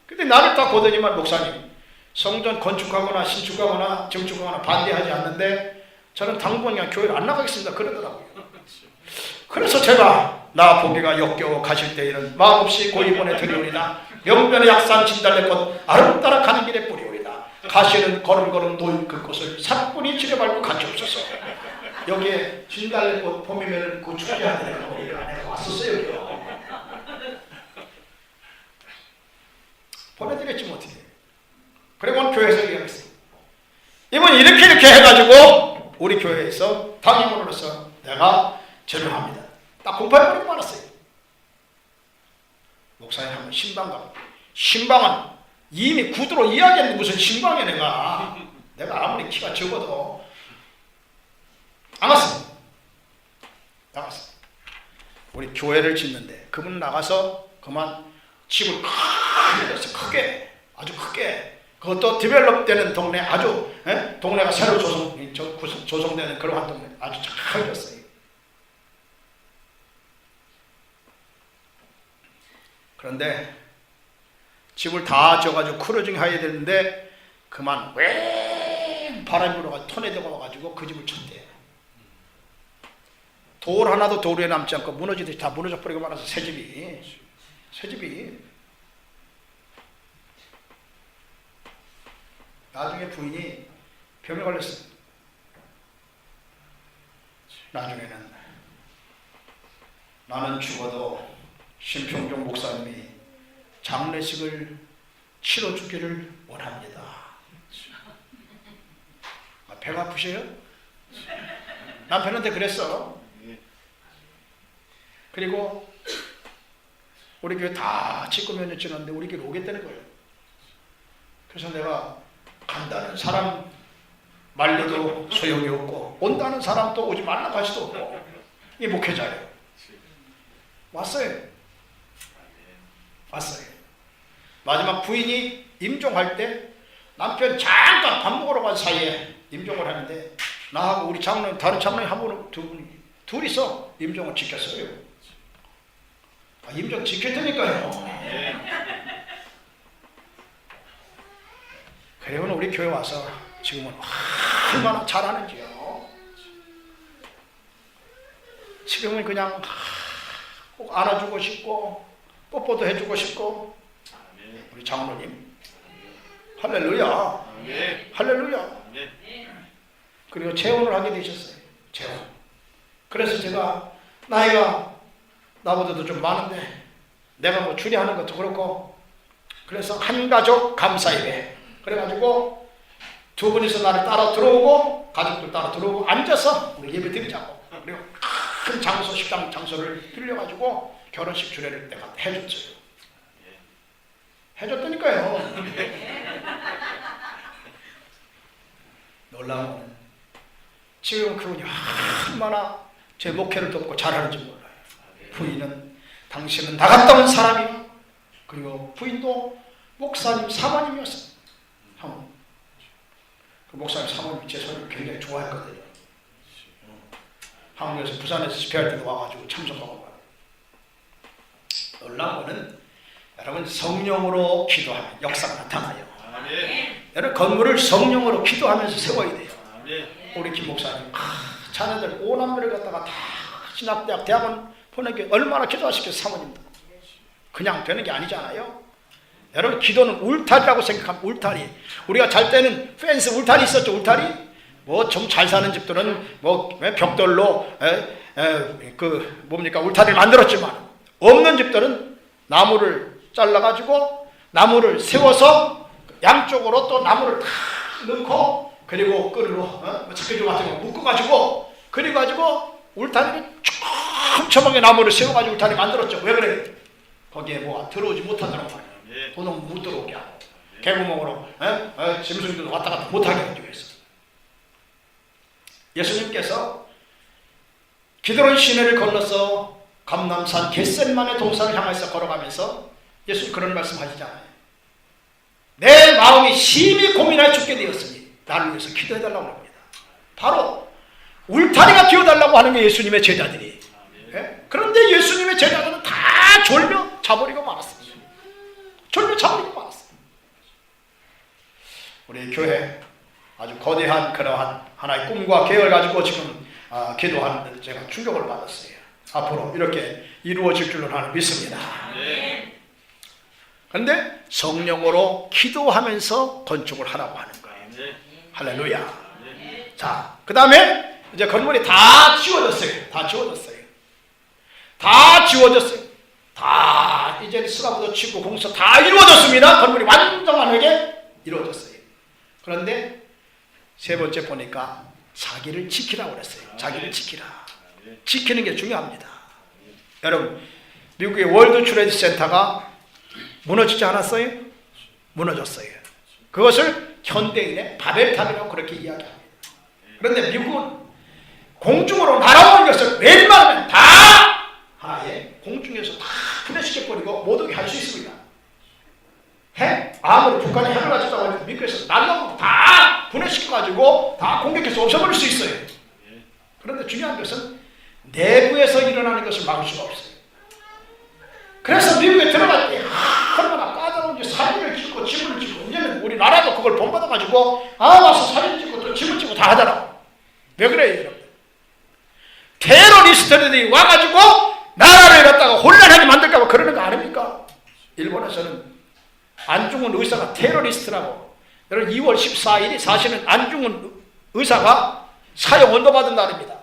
근데 나를 딱 보더니만 목사님, 성전 건축하거나 신축하거나 증축하거나 반대하지 않는데 저는 당분간 그냥 교회를 안 나가겠습니다 그러더라고요. 그래서 제가 나 보기가 역겨워 가실 때에는 마음없이 고이 보내드리오리다. 명변의 약산 진달래꽃 아름따라 가는 길에 뿌리오리다. 가시는 걸음걸음 놓인 그곳을 사뿐히 지려밟고 가시옵소서. 여기에 진달래꽃 봄이면 그 축제하는 우리가 내가 왔었어요. 보내드렸지 뭐 어떻게. 그리고 오늘 교회에서 얘기했어요. 이번 이렇게 해가지고 우리 교회에서 당임으로서 내가 제명합니다. 딱 공포해버리고 말았어요. 목사님 한번 신방 가고. 신방은 이미 구두로 이야기했는데 무슨 신방이야 내가 아무리 키가 적어도 안 왔어요. 나갔어요. 우리 교회를 짓는데 그분 나가서 그만 집을 크게 졌어요. 크게, 아주 크게. 그것도 디벨롭 되는 동네, 아주 동네가 새로 조성되는 그러한 동네 아주 잘 졌어요. 그런데 집을 다 져가지고 크루징 해야 되는데 그만 왜 바람이 불어가지고 토네이도가 와가지고 그 집을 쳤대. 돌 하나도 돌 위에 남지 않고 무너지듯이 다 무너져 버리고 말아서 새 집이 나중에 부인이 병에 걸렸어요. 나중에는 나는 죽어도 심평종 목사님이 장례식을 치러주기를 원합니다. 배가 아프셔요? 남편한테 그랬어. 그리고 우리 교회 다 짓고 몇 년 지났는데 우리 교회로 오겠다는 거예요. 그래서 내가 간다는 사람 말려도 소용이 없고 온다는 사람도 오지 말라고 할 수도 없고 이 목회자예요. 왔어요. 마지막 부인이 임종할 때 남편 잠깐 밥 먹으러 간 사이에 임종을 하는데 나하고 우리 장로님 다른 장로님 한 분은 두 분이 둘이서 임종을 지켰어요. 임종 지켰다니까요. 그래요. 우리 교회 와서 지금은 얼마나 잘하는지요. 지금은 그냥 꼭 안아주고 싶고 뽀뽀도 해주고 싶고. 우리 장로님 할렐루야. 할렐루야. 그리고 재혼을 하게 되셨어요. 재혼. 그래서 제가 나이가 나보다도 좀 많은데 내가 뭐 주례하는 것도 그렇고 그래서 한 가족 감사예배 그래가지고 두 분이서 나를 따라 들어오고 가족들 따라 들어오고 앉아서 우리 예배 드리자고 그리고 큰 장소 식당 장소를 빌려가지고 결혼식 주례를 내가 해줬어요. 해줬다니까요. 놀라운 거는 지금 그분이 얼마나 제 목회를 돕고 잘하는지 몰라요. 부인은 당신은 나갔다 온 사람이야. 그리고 부인도 목사님 사모님이었어요. 그 목사님 사모님이 제 소리를 굉장히 좋아했거든요. 한국에서 부산에서 집회할 때도 와가지고 참석하고 와요. 놀라운 거는 여러분 성령으로 기도하면 역사가 나타나요. 여러분 건물을 성령으로 기도하면서 세워야 돼요. 우리 김 목사님 자녀들 5남매를 갖다가 다 신학대학 대학원 보내기 얼마나 기도하시겠어요. 사모님도 그냥 되는 게 아니잖아요. 여러분 기도는 울타리라고 생각하면 울타리. 우리가 잘 때는 펜스 울타리 있었죠. 울타리 뭐 좀 잘 사는 집들은 뭐 벽돌로 그 뭡니까 울타리를 만들었지만 없는 집들은 나무를 잘라가지고 나무를 세워서 양쪽으로 또 나무를 다 넣고 그리고 끈으로 석회조 같은 거 묶어가지고 그래가지고 울타리를 촘촘하게 나무를 세워가지고 울타리 만들었죠. 왜 그래? 거기에 뭐가 들어오지 못하더라고 말이에요. 도둑 못 들어오게 하고 개구멍으로 짐승들도 왔다 갔다 못하게 하기 위해서. 예수님께서 기드론 시내를 건너서 감람산 겟셋만의 동산을 향해서 걸어가면서 예수님 그런 말씀 하시잖아요. 내 마음이 심히 고민할 죽게 되었으니 나를 위해서 기도해달라고 합니다. 바로 울타리가 되어달라고 하는 게 예수님의 제자들이. 그런데 예수님의 제자들은 다 졸며 자버리고 말았습니다. 졸며 자버리고 말았습니다. 우리 교회 아주 거대한 그러한 하나의 꿈과 계획을 가지고 지금 기도하는데 제가 충격을 받았어요. 앞으로 이렇게 이루어질 줄로 나는 믿습니다. 그런데 성령으로 기도하면서 건축을 하라고 하는 거예요. 할렐루야. 자, 그 다음에 이제 건물이 다 지워졌어요. 다 이제 스가부도 치고 공사 다 이루어졌습니다. 건물이 완전하게 이루어졌어요. 그런데 세 번째 보니까 자기를 지키라고 그랬어요. 자기를 지키라. 지키는 게 중요합니다. 여러분, 미국의 월드 트레이드 센터가 무너지지 않았어요? 무너졌어요. 그것을 현대인의 바벨탑이라고 그렇게 이야기합니다. 그런데 미국은 공중으로 날아오는 것을 웬만하면 다 하나의 공중에서 다 분해시켜버리고 못 오게 할 수 있습니다. 아무리 북한이 핵을 가졌다고 해도 미국에서 날아오고 다 분해시켜가지고 다 공격해서 없애버릴 수 있어요. 그런데 중요한 것은 내부에서 일어나는 것을 막을 수가 없어요. 그래서 미국에 들어갈 때 얼마나 까다로운지 사진을 찍고 집을 찍고 이제는 우리나라도 그걸 본받아가지고 와서 사진 찍고 또 집을 찍고 다 하더라고. 왜 그래요 여러분? 테러리스트들이 와가지고 나라를 갖다가 혼란하게 만들까봐 그러는 거 아닙니까? 일본에서는 안중근 의사가 테러리스트라고. 여러분 2월 14일이 사실은 안중근 의사가 사형 언도 받은 날입니다.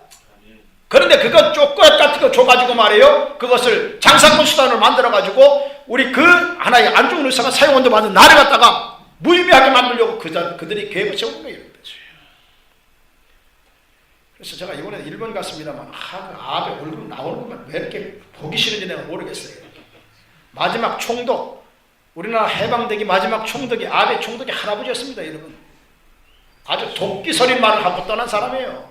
그런데 그거 쪼꼬옓 같은 거 줘가지고 말이에요. 그것을 장사꾼 수단으로 만들어가지고 우리 그 하나의 안중근 의사가 사형 언도 받은 날을 갖다가 무의미하게 만들려고 그들이 계획을 세운 거예요. 그래서 제가 이번에 일본 갔습니다만 그 아베 얼굴 나오는 것만 왜 이렇게 보기 싫은지 내가 모르겠어요. 마지막 총독, 우리나라 해방되기 마지막 총독이 아베 총독이 할아버지였습니다. 여러분, 아주 독기설인 말을 하고 떠난 사람이에요.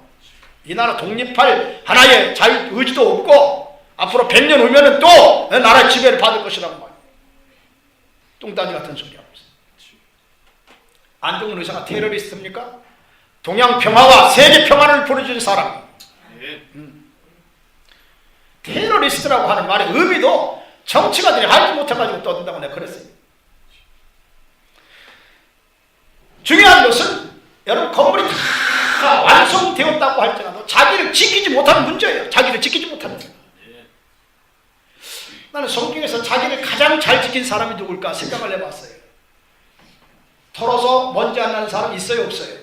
이 나라 독립할 하나의 자유 의지도 없고 앞으로 100년 후면은 또 나라 지배를 받을 것이라고 말이에요. 뚱따지 같은 소리 하고 있어요. 안중근 의사가 테러리스트입니까? 동양 평화와 세계 평화를 보내준 사람. 테러리스트라고 하는 말의 의미도 정치가들이 알지 못해가지고 떠든다고 내가 그랬어요. 중요한 것은 여러분, 건물이 다 완성되었다고 할지라도 자기를 지키지 못하는 문제예요. 자기를 지키지 못하는 문제. 나는 성경에서 자기를 가장 잘 지킨 사람이 누굴까 생각을 해봤어요. 털어서 먼지 안 나는 사람 있어요, 없어요?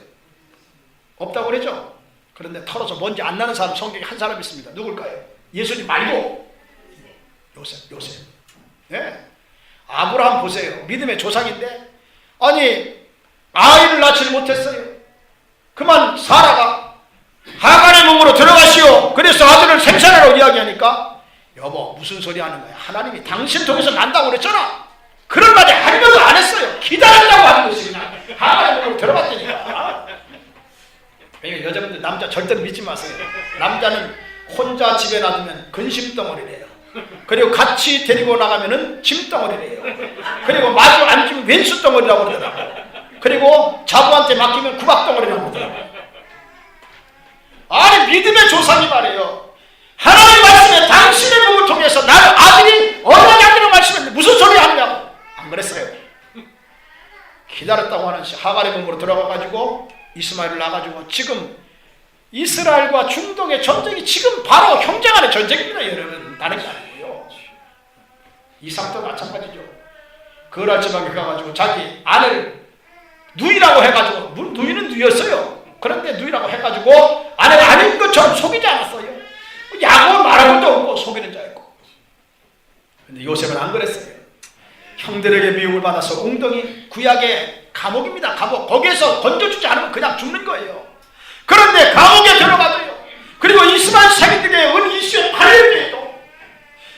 없다고 그러죠? 그런데 털어서 먼지 안 나는 사람 성경에 한 사람 있습니다. 누굴까요? 예수님 말고 요셉. 네. 아브라함 보세요. 믿음의 조상인데 아니 아이를 낳지 못했어요. 그만 사라가 하간의 몸으로 들어가시오. 그래서 아들을 생산하라고 이야기하니까 여보 무슨 소리 하는 거야. 하나님이 당신 통해서 난다고 그랬잖아. 그럴 말에 한 번도 안 했어요. 기다린다고 하는 것이 그냥 하간의 몸으로 들어갔다니까. 그러니까 여자분들 남자 절대로 믿지 마세요. 남자는 혼자 집에 놔두면 근심덩어리래요. 그리고 같이 데리고 나가면은 짐덩어리래요. 그리고 마주 앉으면 왼수덩어리라고 그러더라고요. 그리고 자부한테 맡기면 구박덩어리라고 그러더라고요. 아니 믿음의 조상이 말이에요. 하나님 말씀에 당신의 몸을 통해서 나의 아들이 얼마나 양이라고 말씀했는데 무슨 소리 하느냐고. 안 그랬어요. 기다렸다고 하는 하간의 몸으로 들어가가지고 이스마엘을 낳아가지고 지금 이스라엘과 중동의 전쟁이 지금 바로 형제간의 전쟁입니다. 여러분, 다른 게 아니고요. 이삭도 마찬가지죠. 그랄 지방에 가가지고 자기 아내를 누이라고 해가지고, 누이는 누이였어요. 그런데 누이라고 해가지고 아내가 아닌 것처럼 속이지 않았어요. 야곱은 말한 것도 없고 속이는 자였고. 근데 요셉은 안 그랬어요. 형들에게 미움을 받아서 웅덩이, 구약의 감옥입니다. 감옥. 거기에서 건져주지 않으면 그냥 죽는 거예요. 그런데 감옥에 들어가도요. 그리고 이스마엘 자기들의 이슈에 팔려요.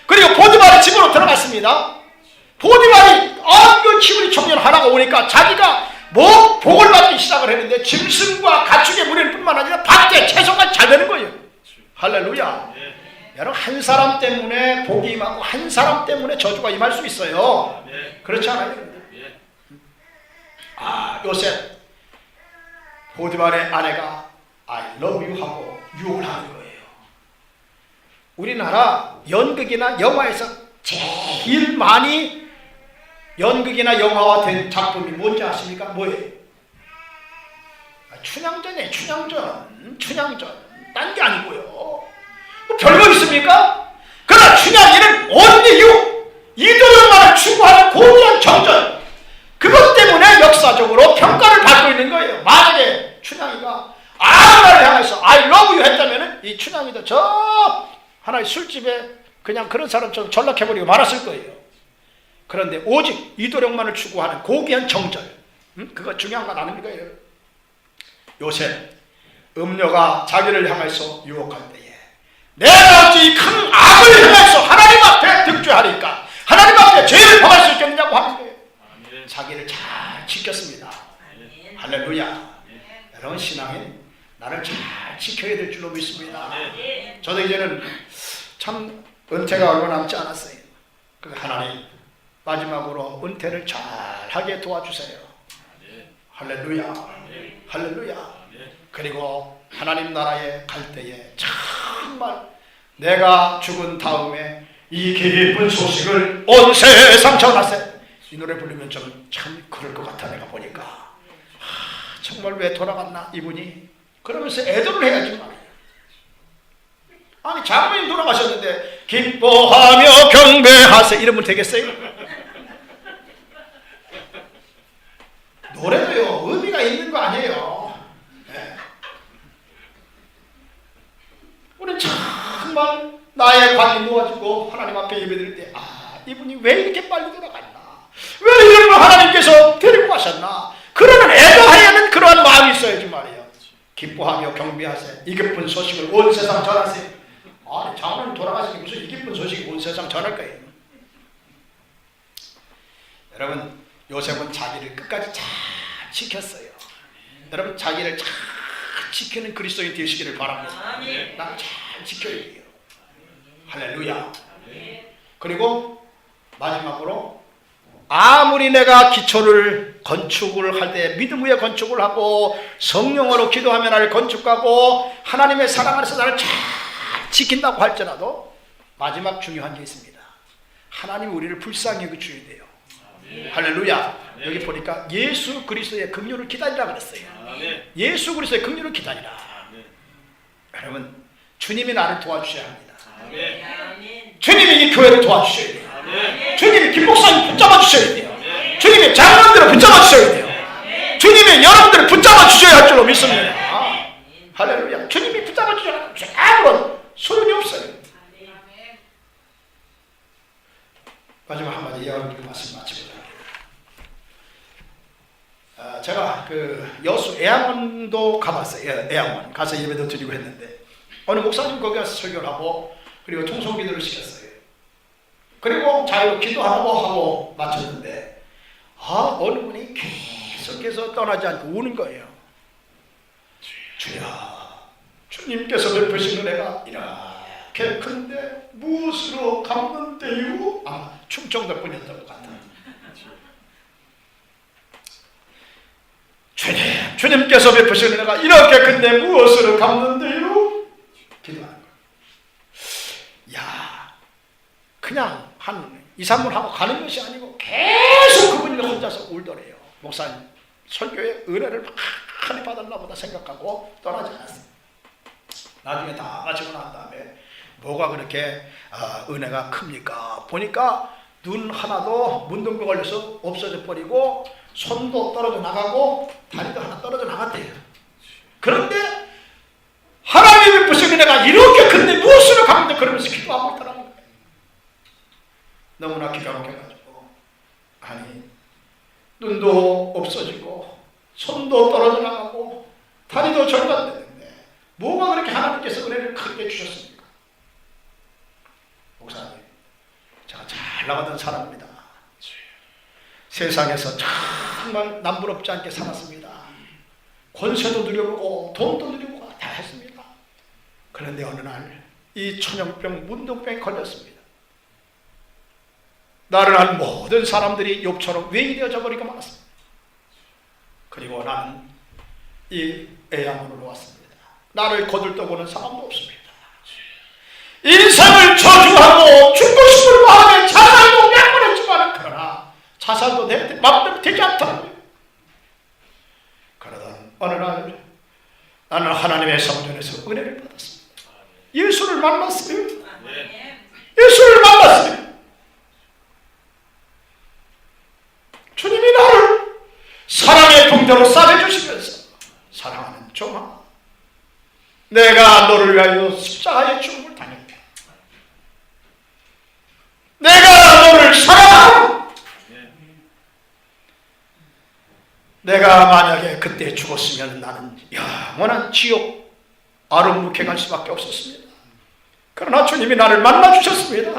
그리고 보디발의 집으로 들어갔습니다. 보디발이 그 기분이 청년 하나가 오니까 자기가 복을 받기 시작을 했는데 짐승과 가축의 무리일 뿐만 아니라 밭에 채소까지 잘 되는 거예요. 할렐루야. 여러분, 한 사람 때문에 복이 임하고 한 사람 때문에 저주가 임할 수 있어요. 그렇지 않아요? 요셉 보디발의 아내가 I love you 하고 유혹을 하는 거예요. 우리나라 연극이나 영화에서 제일 많이 연극이나 영화화 된 작품이 뭔지 아십니까? 뭐예요? 춘향전이에요. 춘향전. 딴 게 아니고요. 뭐 별거 있습니까? 그러나 춘향이는 only you, 이도령만을 추구하는 고귀한 정전, 그것 때문에 역사적으로 평가를 받고 있는 거예요. 만약에 춘향이가 아무나를 향해서 I love you 했다면 이 춘향이도 저 하나의 술집에 그냥 그런 사람처럼 전락해버리고 말았을 거예요. 그런데 오직 이도령만을 추구하는 고귀한 정절, 그거 중요한 건 아닙니까? 요셉, 음녀가 자기를 향해서 유혹할 때에 내가 어찌 큰 악을 향해서 하나님 앞에 득죄하리까? 하나님 앞에 죄를 범할 수 있겠느냐고 하는 거예요. 자기를 잘 지켰습니다. 할렐루야. 여러분, 신앙인 나를 잘 지켜야 될 줄로 믿습니다. 저도 이제는 참 은퇴가 얼마 남지 않았어요. 하나님 마지막으로 은퇴를 잘 하게 도와주세요. 할렐루야. 할렐루야. 그리고 하나님 나라에 갈 때에 정말 내가 죽은 다음에 이 기쁜 소식을 온 세상 전하세. 이 노래 부르면 좀 참 그럴 것 같아. 내가 보니까 정말 왜 돌아갔나 이분이, 그러면서 애도를 해야지 말이야. 아니 장모님 돌아가셨는데 기뻐하며 경배하세 이러면 되겠어요? 노래도요 의미가 있는 거 아니에요. 네. 우리 정말 나의 관이 놓아지고 하나님 앞에 예배드릴 때 이분이 왜 이렇게 빨리 돌아갔나, 왜 이런 걸 하나님께서 데리고 가셨나, 그러면 애도하려는 그러한 마음이 있어야지 말이에요. 기뻐하며 경배하세. 이 기쁜 소식을 온 세상 전하세. 장모님 돌아가시니 무슨 이 기쁜 소식이 온 세상 전할 거예요. 여러분, 요셉은 자기를 끝까지 잘 지켰어요. 여러분, 자기를 잘 지키는 그리스도인 되시기를 바랍니다. 나를 잘 지켜야 돼요. 할렐루야. 그리고 마지막으로 아무리 내가 기초를 건축을 할 때 믿음 위에 건축을 하고 성령으로 기도하며 나를 건축하고 하나님의 사랑 안에서 나를 잘 지킨다고 할지라도 마지막 중요한 게 있습니다. 하나님 우리를 불쌍히 여겨주셔야 돼요. 할렐루야. 여기 보니까 예수 그리스도의 긍휼을 기다리라 그랬어요. 예수 그리스도의 긍휼을 기다리라. 여러분, 주님이 나를 도와주셔야 합니다. 주님이 이 교회를 도와주셔야 돼요. 주님이 김 목사님 붙잡아 주셔야 돼요. 주님이 장로들을 붙잡아 주셔야 돼요. 주님이 여러분들을 붙잡아 주셔야 할 줄로 믿습니다. 할렐루야. 주님이 붙잡아 주셔야 아무런 소용이 없어요. 마지막 한마디 여러분께 말씀 마치고자 합니다. 제가 그 여수 애양원도 가봤어요. 애양원 가서 예배도 드리고 했는데 어느 목사님 거기 가서 설교를 하고 그리고 통성기도를 시켰어요. 그리고 자유 기도하고 하고 마쳤는데 어느 분이 계속해서 떠나지 않고 우는 거예요. 주야, 주님께서 베푸신 은혜가 이렇게 큰데 무엇으로 갚는데요? 아마 충청도 분이었던 것 같아요. 주님께서 베푸신 은혜가 이렇게 큰데 무엇으로 갚는데요? 기도하는 거예요. 야, 그냥 한 2, 3분 하고 가는 것이 아니고 계속 그분이 혼자서 울더래요. 목사님 설교의 은혜를 많이 받았나 보다 생각하고 떠나지 않았어요. 나중에 다 마치고 난 다음에 뭐가 그렇게 은혜가 큽니까? 보니까 눈 하나도 문둥병 걸려서 없어져 버리고 손도 떨어져 나가고 다리도 하나 떨어져 나갔대요. 그런데 하나님의 부신 은혜가 이렇게 큰데 무엇으로 갚는데 그러면서 기도하고 있더라는 거예요. 너무나 기가 막혀가지고 아니 눈도 없어지고 손도 떨어져 나가고 다리도 절단되는데 뭐가 그렇게 하나님께서 은혜를 크게 주셨습니까? 목사님, 제가 잘 나가던 사람입니다. 세상에서 정말 남부럽지 않게 살았습니다. 권세도 누려보고 돈도 누려보고 다 했습니다. 그런데 어느 날 이 천연병 문둥병에 걸렸습니다. 나를 한 모든 사람들이 욕처럼 외이되어져 버리고 말았습니다. 그리고 나는 이 애양으로 왔습니다. 나를 거들떠보는 사람도 없습니다. 인생을 저주하고 죽고 싶은 마음에 자살도 몇 번 했지만 그러나 자살도 내 마음대로 되지 않더라고요. 그러던 어느 날 나는 하나님의 성전에서 은혜를 받았습니다. 예수를 만났어요. 예수를 만났어요. 주님이 나를 사랑의 풍대로 싸매주시면서 사랑하는 종아, 내가 너를 위하여 십자가의 죽음을 당했다. 내가 너를 사랑하고 내가 만약에 그때 죽었으면 나는 영원한 지옥 아름묵해 갈 수밖에 없었습니다. 그러나 주님이 나를 만나주셨습니다.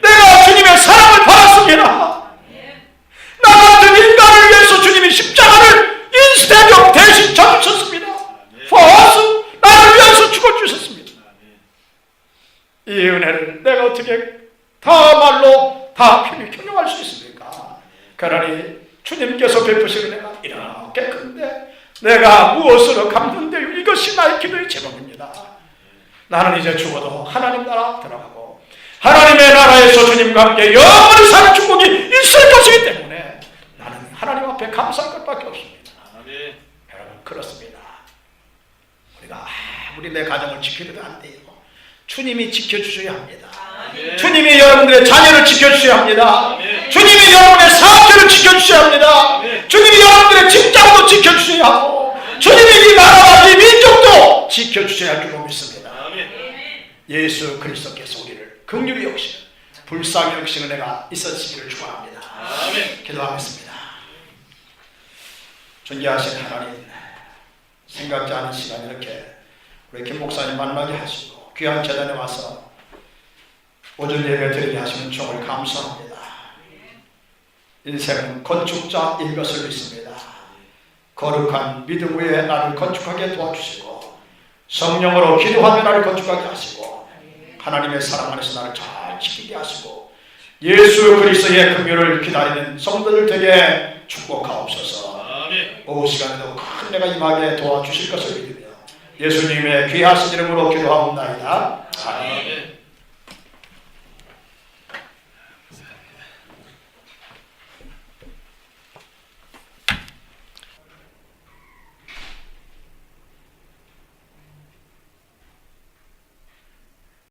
내가 주님의 사랑을 받았습니다. 나 같은 인간을 위해서 주님이 십자가를 인스테리오 대신 져주셨습니다. 포스 나를 위해서 죽어주셨습니다. 이 은혜를 내가 어떻게 다 말로 다 편히 형용할 수 있습니까? 그러니 주님께서 베푸신 은혜가 이렇게 큰데 내가 무엇으로 갚는데요? 이것이 나의 기도의 제목입니다. 나는 이제 죽어도 하나님 나라 들어가고 하나님의 나라에서 주님과 함께 영원히 사는 축복이 있을 것이기 때문에 나는 하나님 앞에 감사할 것밖에 없습니다. 여러분, 그렇습니다. 우리가 아무리 내 가정을 지키려도 안 돼요. 주님이 지켜주셔야 합니다. 주님이 여러분들의 자녀를 지켜주셔야 합니다. 주님이 여러분의 사업체를 지켜주셔야 합니다. 주님이 여러분들의 직장도 지켜주셔야 하고 주님이 이 나라와 이 민족도 지켜주셔야 할 줄로 믿습니다. 예수 그리스도께서 우리를 긍휼히 여기시는 불쌍히 여기시는 은혜가 있으시기를 축원합니다. 기도하겠습니다. 존귀하신 하나님, 생각지 않은 시간 이렇게 우리 김 목사님 만나게 하시고 귀한 재단에 와서 오전 예배 드리게 하시는 종을 감사합니다. 인생은 건축자인 것을 믿습니다. 거룩한 믿음 위에 나를 건축하게 도와주시고 성령으로 기도하며 나를 건축하게 하시고 하나님의 사랑 안에서 나를 잘 지키게 하시고 예수 그리스도의 긍휼을 기다리는 성도들 되게 축복하옵소서. 오후 시간에도 큰 내가 임하게 도와주실 것을 믿으며 예수님의 귀하신 이름으로 기도하옵나이다. 아멘.